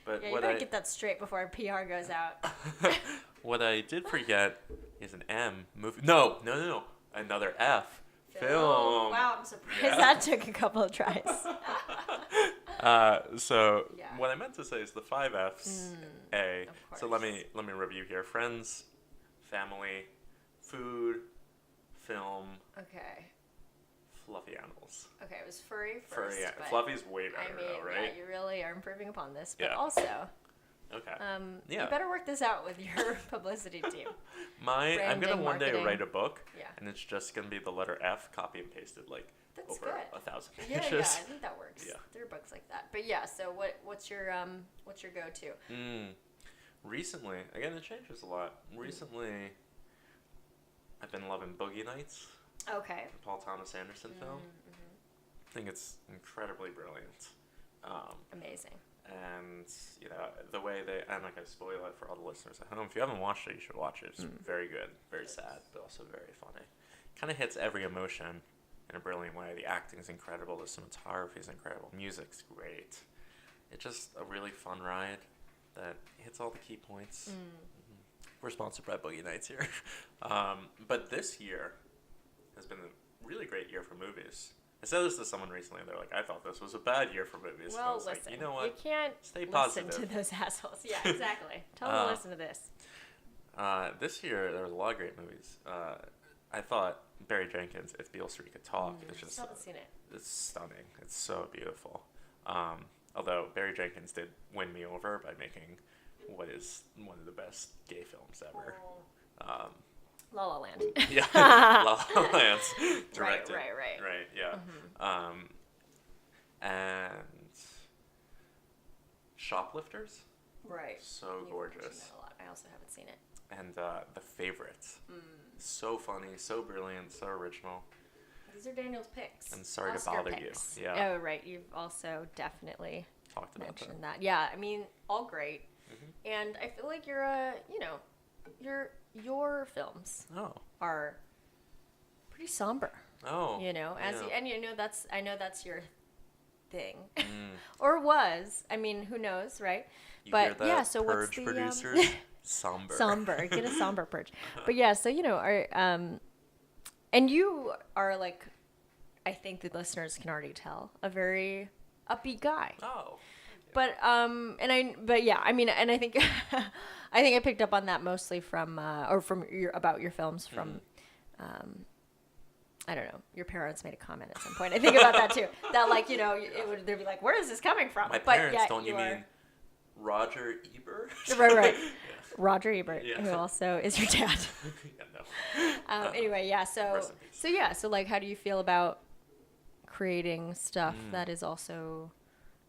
but yeah, you better get that straight before our PR goes out. What I did forget is an M movie. No. Another F. Film. Wow, I'm surprised that took a couple of tries. What I meant to say is the 5 Fs. A. So let me review here. Friends, family, food, film. Okay. fluffy animals. Okay, it was furry first. Furry, yeah. But Fluffy's way better, though, right? Yeah, you really are improving upon this. But Yeah. also, Okay. you better work this out with your publicity team. I'm gonna one day marketing. write a book, Yeah. and it's just gonna be the letter F, copy and pasted like That's over good. 1,000 pages. Yeah, I think that works. Yeah. There are books like that. But yeah, so what's your go-to? Recently, again, it changes a lot. Recently, I've been loving Boogie Nights, Okay. the Paul Thomas Anderson film. I think it's incredibly brilliant. Amazing. And, you know, the way I'm not going to spoil it for all the listeners at home. If you haven't watched it, you should watch it. It's very good, very sad, but also very funny. Kind of hits every emotion in a brilliant way. The acting's incredible. The cinematography's incredible. Music's great. It's just a really fun ride that hits all the key points. We're sponsored by Boogie Nights here. But this year has been a really great year for movies. I said this to someone recently, and they're like, I thought this was a bad year for movies. Well, and I was listen, like, you know what? You can't Stay positive. listen to those assholes. Yeah, exactly. Tell them to listen to this. This year, there was a lot of great movies. I thought Barry Jenkins, If Beale Street Could Talk, is just... Still haven't seen it. It's stunning. It's so beautiful. Although Barry Jenkins did win me over by making what is one of the best gay films ever. La La Land. Yeah, La La Land. Directed. Right. Yeah. And Shoplifters. Right. So You've gorgeous. mentioned that a lot. I also haven't seen it. And The Favorite. So funny, so brilliant, so original. These are Daniel's picks. And sorry Oscar to bother picks. you. Yeah. Oh, right. You've also definitely Talked about mentioned that. Yeah, I mean, all great. And I feel like your films are pretty somber. Oh. You know, yeah. and I know that's your thing, or was. I mean, who knows, right? You but hear that, yeah, so what's Purge the producers? Somber. Somber. Get a somber purge. But yeah, so and you are like, I think the listeners can already tell, a very upbeat guy. Oh. But yeah, I mean, and I think I picked up on that mostly from your films from I don't know, your parents made a comment at some point. I think about that too. That like, you know, they'd be like, where is this coming from? My parents, don't you mean Roger Ebert? Right. Yeah. Roger Ebert, Yeah. who also is your dad. Yeah, no. Anyway, yeah, so like, how do you feel about creating stuff that is also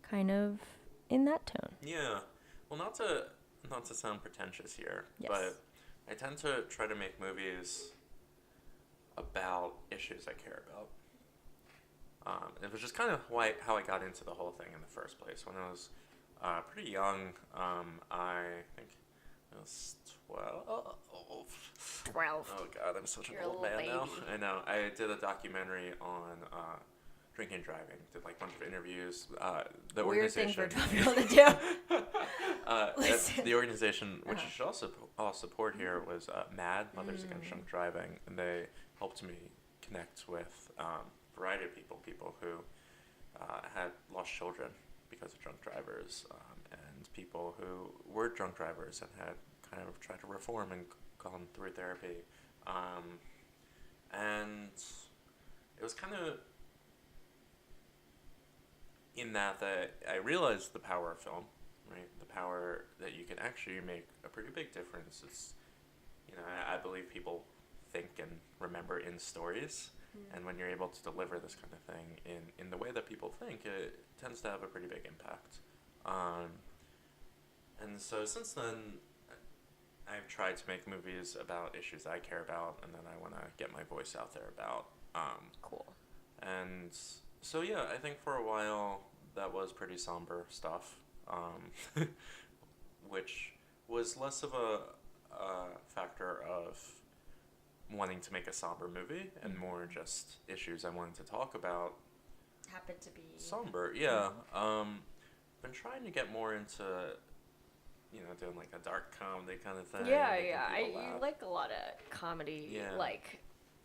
kind of in that tone? Yeah. Well, not to sound pretentious here, Yes. but I tend to try to make movies about issues I care about. It was just kind of how I got into the whole thing in the first place. When I was pretty young, I think I was 12. 12. Oh, God, I'm such You're an a old little man now. baby. I know. I did a documentary on drinking and driving. Did like a bunch of interviews. The Weird thing organization. for a 12-year-old to do. Listen. The organization, which you should also support here, was MAD, Mothers Against Drunk Driving, and they helped me connect with a variety of people who had lost children because of drunk drivers, and people who were drunk drivers and had kind of tried to reform and gone through therapy. And it was kind of in that I realized the power of film, right? The power that you can actually make a pretty big difference. It's, you know, I believe people think and remember in stories, and when you're able to deliver this kind of thing in the way that people think, it tends to have a pretty big impact. And so since then, I've tried to make movies about issues I care about, and then I want to get my voice out there about. Cool. And so yeah, I think for a while that was pretty somber stuff, which was less of a factor of wanting to make a somber movie and more just issues I wanted to talk about. Happened to be Somber, yeah. Been trying to get more into, you know, doing like a dark comedy kind of thing. Yeah. You You like a lot of comedy. Yeah. Like,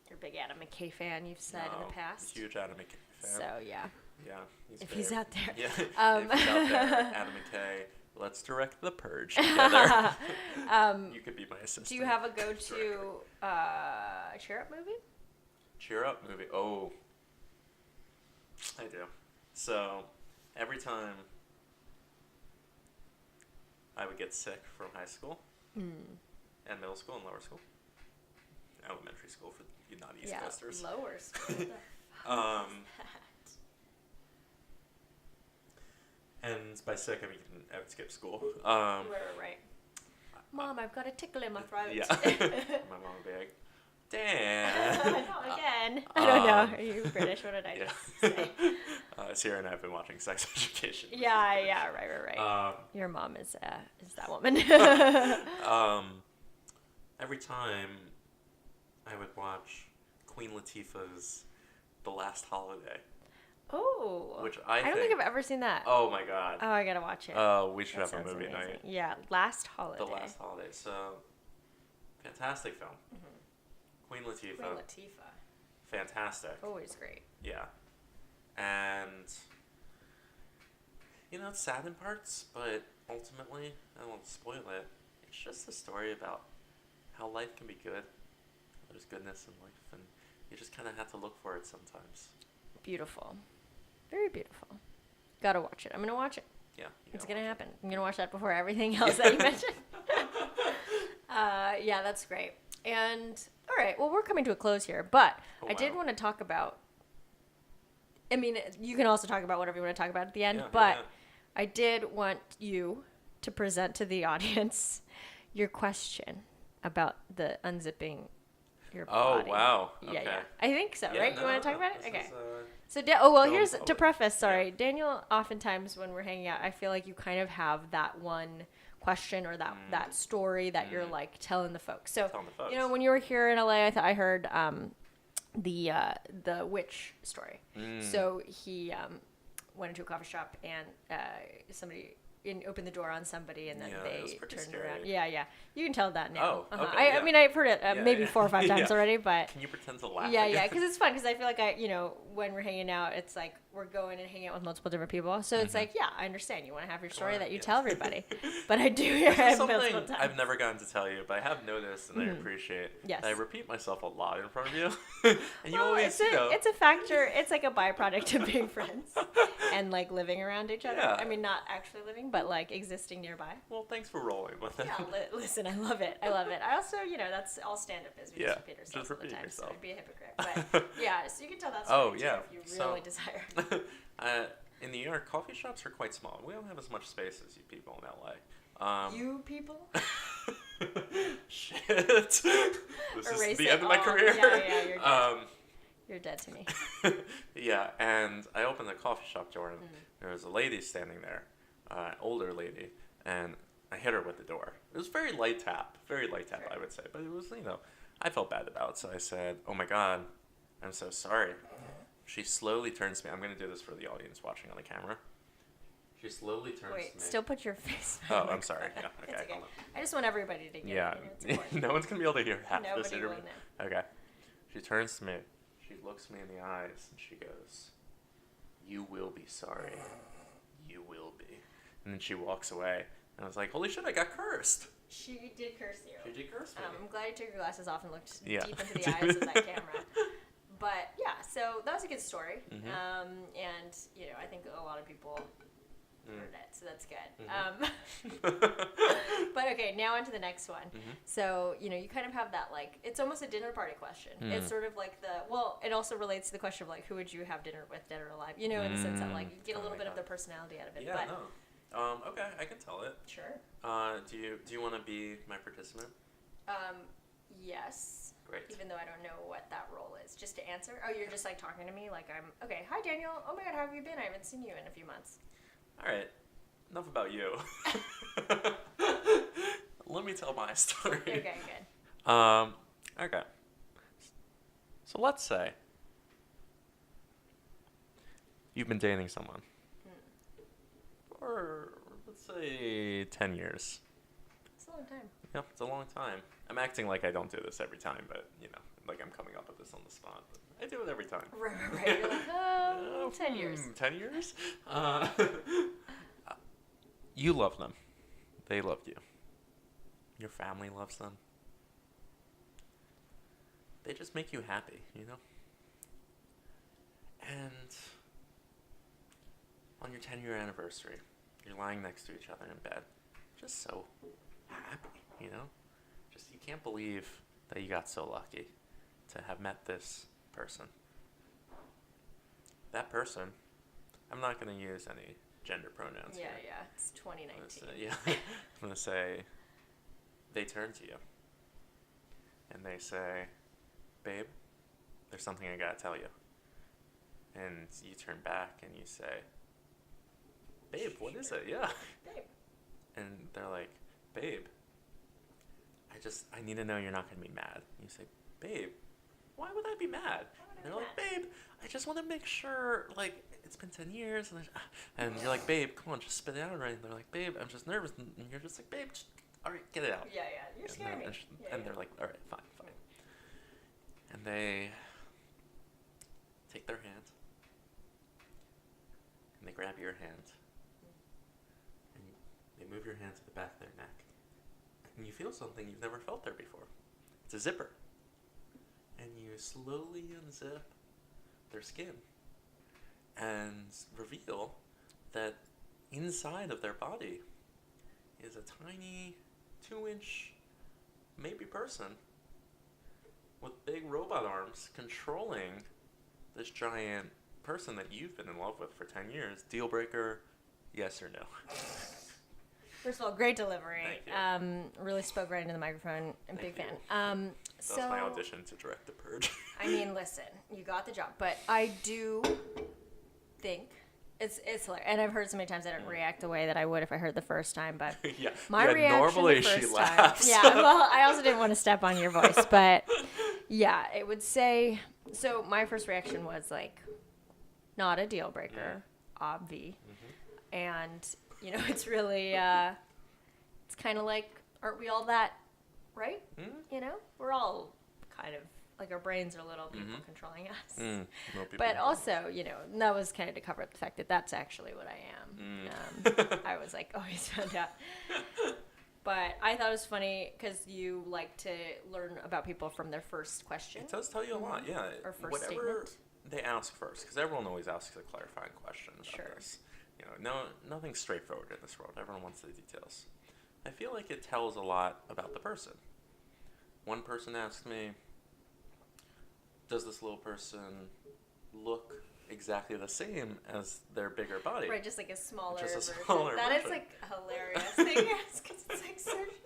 you're a big Adam McKay fan, you've said in the past. Huge Adam McKay fan. So, yeah. Yeah. If he's out there. Yeah. If he's out there, Adam McKay, let's direct The Purge together. You could be my assistant. Do you have a go-to cheer-up movie? Cheer up movie? Oh, I do. So, every time I would get sick from high school and middle school and lower school, elementary school for you non-East Coasters. Lower school. What the fuck Um, is And by sick, I mean I would skip school. that? Right. Mom, I've got a tickle in my throat. Yeah. My mom would be like, Dan. Not again. I don't know. Are you British? What did I just say? Sierra and I have been watching Sex Education. Yeah, right. Your mom is that woman. Every time I would watch Queen Latifah's The Last Holiday. Oh. Which I don't think I've ever seen that. Oh my god. Oh, I gotta watch it. Oh, we should That have a sounds movie amazing. night. Yeah, Last Holiday. The Last Holiday. So, fantastic film. Queen Latifah. Queen Latifah. Fantastic. Always great. Yeah. And, it's sad in parts, but ultimately, I don't want to spoil it. It's just a story about how life can be good. There's goodness in life, and you just kind of have to look for it sometimes. Beautiful. Very beautiful. Gotta watch it. I'm gonna watch it. Yeah. It's gonna happen. I'm gonna watch that before everything else that you mentioned. Yeah, that's great. And all right, well, we're coming to a close here, but I did want to talk about. I mean, you can also talk about whatever you want to talk about at the end, but I did want you to present to the audience your question about the unzipping your body. Oh, wow. Yeah, Okay. yeah. I think so, right? You want to talk about it? Okay. So, here's to preface. Sorry, Yeah. Daniel. Oftentimes, when we're hanging out, I feel like you kind of have that one question or that story that you're like telling the folks. So, when you were here in LA, I heard the witch story. So he went into a coffee shop and somebody opened the door on somebody and then they turned scary. around. Yeah. You can tell that now. Oh, okay, I mean, I've heard it maybe 4 or 5 times already, but can you pretend to laugh? yeah, because it's fun. Because I feel like when we're hanging out, it's like we're going and hanging out with multiple different people. So it's like, I understand you want to have your story that you tell everybody, but I do hear it multiple times. I've never gotten to tell you, but I have noticed and I appreciate. Yes. That I repeat myself a lot in front of you, and you Well, always, it's a factor. It's like a byproduct of being friends and like living around each other. Yeah. I mean, not actually living, but like existing nearby. Well, thanks for rolling with it. Yeah, listen, I love it. I also, that's all stand-up is. We just repeat ourselves all the time, so I'd be a hypocrite. But yeah, so you can tell that story too if you really desire. In New York, coffee shops are quite small. We don't have as much space as you people in LA. You people? Shit. This Erase is the it end of my all. career. Yeah, you're dead. You're dead to me. Yeah, and I opened the coffee shop door, and there was a lady standing there, older lady, and I hit her with the door. It was very light tap, Sure. I would say, but it was, I felt bad about it, so I said, "Oh my God, I'm so sorry." She slowly turns to me. I'm going to do this for the audience watching on the camera. She slowly turns to me. Still put your face. Oh, I'm sorry. Yeah, okay. It's okay. I just want everybody to get Yeah, it. no one's going to be able to hear half Nobody this interview. will know. Okay. She turns to me. She looks me in the eyes and she goes, "You will be sorry. You will be." And then she walks away. And I was like, holy shit, I got cursed. She did curse you. She did curse me. I'm glad you took your glasses off and looked Yeah. deep into the eyes of that camera. But yeah, so that was a good story. Mhm. And I think a lot of people heard it, so that's good. Mhm. But okay, now on to the next one. Mhm. So, you kind of have that, like, it's almost a dinner party question. It's sort of like it also relates to the question of, like, who would you have dinner with, dead or alive? In the sense that, like, you get a little bit of their personality out of it. Yeah, but, no. Okay, I can tell it. Sure. Do you want to be my participant? Yes. Great. Even though I don't know what that role is. Just to answer? Oh, you're just, like, talking to me? Like, okay, hi, Daniel. Oh, my God, how have you been? I haven't seen you in a few months. All right. Enough about you. Let me tell my story. Okay, good. Okay. So let's say you've been dating someone for, let's say, 10 years. It's a long time. Yeah, it's a long time. I'm acting like I don't do this every time, but, like I'm coming up with this on the spot. But I do it every time. Right. You're like, 10 years. 10 years? You love them. They loved you. Your family loves them. They just make you happy, And on your 10-year anniversary, you're lying next to each other in bed, just so happy, you know? Just, you can't believe that you got so lucky to have met this person. That person, I'm not going to use any gender pronouns here. Yeah, it's 2019. I'm going to say, they turn to you, and they say, babe, there's something I got to tell you. And you turn back and you say, babe, what is it? Yeah. Babe. And they're like, babe, I need to know you're not going to be mad. And you say, babe, why would I be mad? And they're like, babe, I just want to make sure, like, it's been 10 years. And you're like, babe, come on, just spit it out already. And they're like, babe, I'm just nervous. And you're just like, babe, just, all right, get it out. Yeah, you're scaring me. And they're like, all right, fine. And they take their hand, and they grab your hand, and they move your hand to the back of their neck, and you feel something you've never felt there before. It's a zipper. And you slowly unzip their skin and reveal that inside of their body is a tiny 2-inch maybe person with big robot arms controlling this giant person that you've been in love with for 10 years. Deal breaker, yes or no? First of all, great delivery. Thank you. Really spoke right into the microphone. I'm a big fan. That was my audition to direct The Purge. I mean, listen, you got the job, but I do think it's hilarious. And I've heard so many times I didn't react the way that I would if I heard the first time, but my reaction normally the first she time, laughs. yeah, well, I also didn't want to step on your voice, but yeah, it would say, so my first reaction was like, not a deal breaker, obvi. Mm-hmm. And, you know, it's really, it's kind of like, aren't we all that, right? Mm-hmm. You know, we're all kind of, like our brains are little people controlling us. But also, you know, that was kind of to cover up the fact that that's actually what I am. I was like, oh, he's found out. But I thought it was funny because you like to learn about people from their first question. It does tell you a lot, yeah. Or first Whatever statement. They ask first, because everyone always asks a clarifying question about this. You know, nothing's straightforward in this world. Everyone wants the details. I feel like it tells a lot about the person. One person asked me, does this little person look exactly the same as their bigger body? Right, just like a smaller version. That is like a hilarious thing to ask because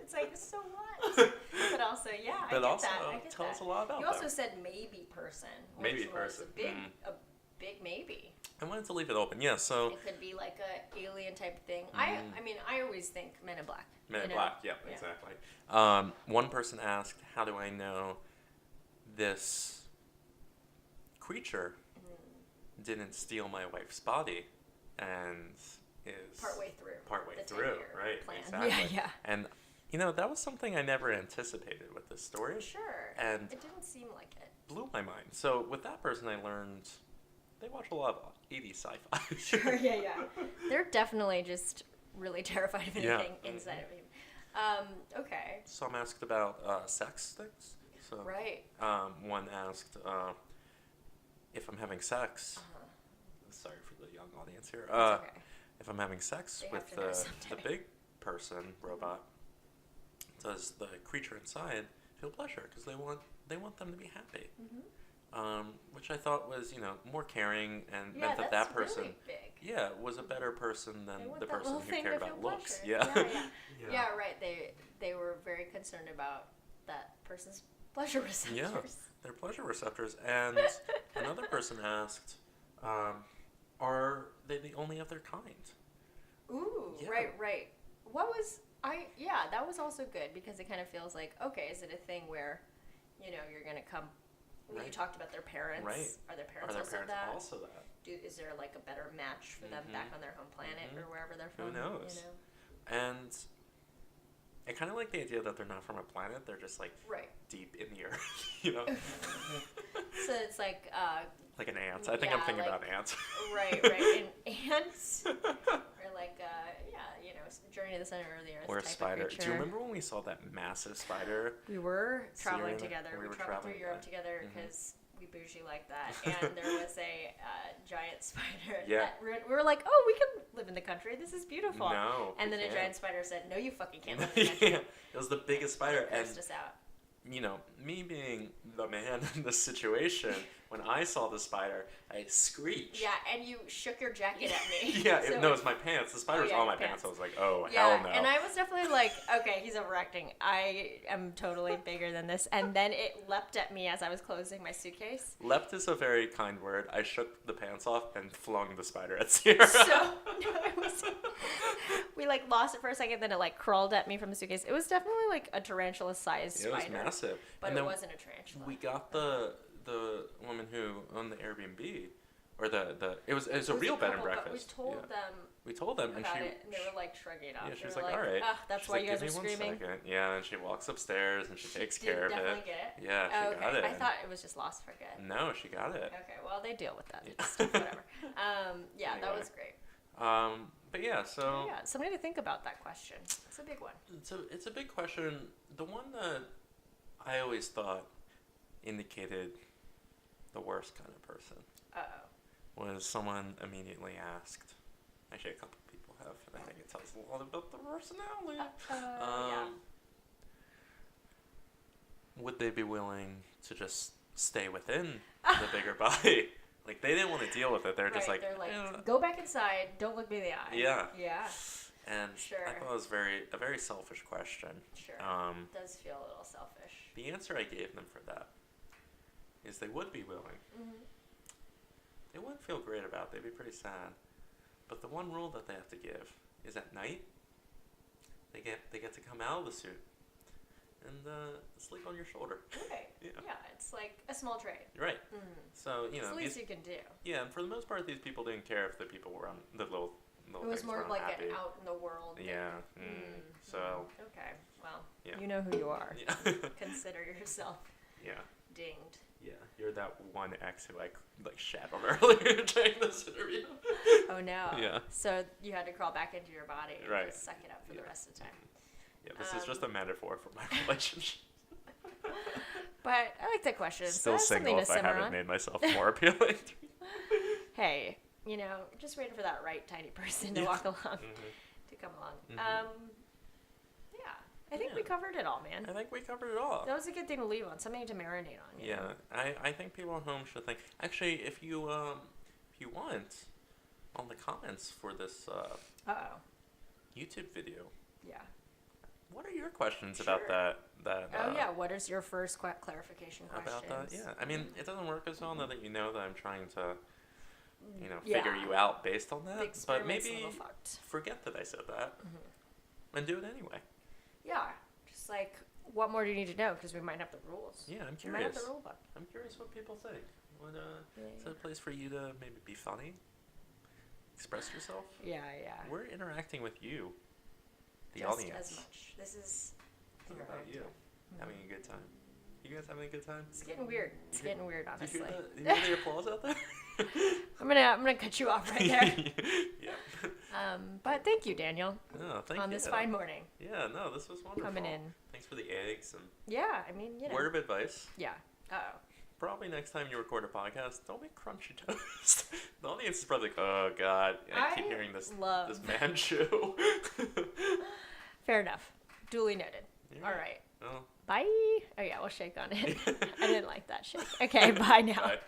it's like so what? But also, yeah, I get that. I get tell that. us a lot about You also them. said maybe person. Maybe which person. Was a big maybe. I wanted to leave it open, yeah. So it could be like a alien type thing. I mean, I always think Men in Black. Men in Black, yeah, exactly. One person asked, "How do I know this creature didn't steal my wife's body and is partway through, right? Plan. Exactly. Yeah. And you know, that was something I never anticipated with this story. Sure. And it didn't seem like it. Blew my mind. So with that person, I learned they watch a lot of 80s sci-fi. Sure. Yeah. They're definitely just really terrified of anything inside of him. Okay. Some asked about sex things. So, right. One asked if I'm having sex. Sorry for the young audience here. Okay. If I'm having sex with the big person robot, does the creature inside feel pleasure? Because they want them to be happy. Which I thought was, you know, more caring and meant that person really big. was a better person than the person who cared cared about looks. Yeah, right. They were very concerned about that person's pleasure receptors. Yeah, their pleasure receptors. And another person asked, are they the only of their kind? Ooh, yeah. Right. That was also good because it kind of feels like, okay, is it a thing where, you know, you're going to come, when you talked about their parents, are their parents also that? Is there like a better match for them back on their home planet or wherever they're from? Who knows? You know? And I kind of like the idea that they're not from a planet, they're just like deep in the earth, you know? So it's like an ant. I think I'm thinking about ants. Right. And ants are like, you know, Journey to the Center of the Earth. Or a type spider. Of creature. Do you remember when we saw that massive spider? We were traveling together. We traveled through Europe together because we bougie like that, and there was a giant spider. Yeah. That we were like, oh, we can live in the country. This is beautiful. No. And then we a can't. giant spider said, no, you fucking can't live in the country. Yeah, it was the biggest spider, It and cursed us out. you know, me being the man in this situation, when I saw the spider, I screeched. Yeah, and you shook your jacket at me. Yeah, So no, it's my pants. The spider was yeah, on my your pants. pants. I was like, oh, yeah, hell no. and I was definitely like, okay, he's overacting. I am totally bigger than this. And then it leapt at me as I was closing my suitcase. Leapt is a very kind word. I shook the pants off and flung the spider at Sierra. So, no, it was, we like lost it for a second, then it like crawled at me from the suitcase. It was definitely like a tarantula-sized It was spider. massive. But And it then wasn't a tarantula. we got the woman who owned the Airbnb, or it was a real bed and breakfast. But we told them We told them, and about she it, and they were like shrugging it off. yeah, she They was were like, all right. that's She's why like, you guys "Give are me one screaming. second." Yeah, and she walks upstairs and she takes Did care of definitely it. get it? Yeah, she Okay. got it. I thought it was just lost for good. No, she got it. Okay, well they deal with that stuff, whatever. Yeah, that Anyway. was great. But yeah, so Yeah, something to think about that question. It's a big one. it's a big question. The one that I always thought indicated the worst kind of person was someone immediately asked. Actually, a couple people have, and I think it tells a lot about the personality. Yeah. Would they be willing to just stay within the bigger body? Like, they didn't want to deal with it. They're just like, they're like, "Eh." go back inside. Don't look me in the eye. Yeah. Yeah. And Sure. I thought it was a very selfish question. Sure. It does feel a little selfish. The answer I gave them for that is they would be willing. Mm-hmm. They wouldn't feel great about it. They'd be pretty sad. But the one rule that they have to give is at night, they get to come out of the suit and sleep on your shoulder. Right. Yeah. Yeah, it's like a small trade. Right. Mm-hmm. So, It's the least you can do. yeah, and for the most part, these people didn't care if the people were on the little It was things more were of like unhappy. an out in the world thing. Yeah. So, Okay. Well, Yeah. you know who you are. yeah. Consider yourself Yeah. dinged. Yeah. You're that one ex who I like shat on earlier during this interview. Oh no. Yeah. So you had to crawl back into your body and Right. just suck it up for the rest of the time. Yeah, this is just a metaphor for my relationship. But I like that question. So Still that's single something if to I simmer haven't on. made myself more appealing. Hey, just waiting for that right tiny person to Yeah. walk along, Mhm. to come along. Mhm. Yeah, I think Yeah. we covered it all, man. I think we covered it all. That was a good thing to leave on, something to marinate on. you know? Yeah, I think people at home should think. Actually, if you want, on the comments for this Uh-oh. YouTube video, Yeah. what are your questions about Sure. that? Oh yeah. What is your first clarification question? About that? Yeah, I mean, it doesn't work as well now that you know that I'm trying to, Yeah. figure you out based on The that. But experiment's a maybe little fucked. forget that I said that Mm-hmm. and do it anyway. Yeah. Just like, what more do you need to know? Because we might have the rules. Yeah, I'm We might have curious. the rule book. I'm curious what people think. What Yeah. is it a place for you to maybe be funny, express yourself? Yeah, yeah. We're interacting with you, the Just audience. as much. This is. What about you? Having a good time? You guys having a good time? It's getting weird. It's getting weird, Did you honestly. hear the applause out there? I'm gonna cut you off right there. Yeah. But thank you, Daniel, No, thank on you. this fine morning, Yeah, no, this was wonderful. coming in. Thanks for the eggs and Yeah, I mean, word of advice. Yeah. Uh-oh. Probably next time you record a podcast, don't make crunchy toast. The audience is probably like, oh god, I keep hearing this man chew. Fair enough. Duly noted. Yeah. All right. Oh. Bye. Oh yeah, we'll shake on it. I didn't like that shake. Okay, bye now. Bye.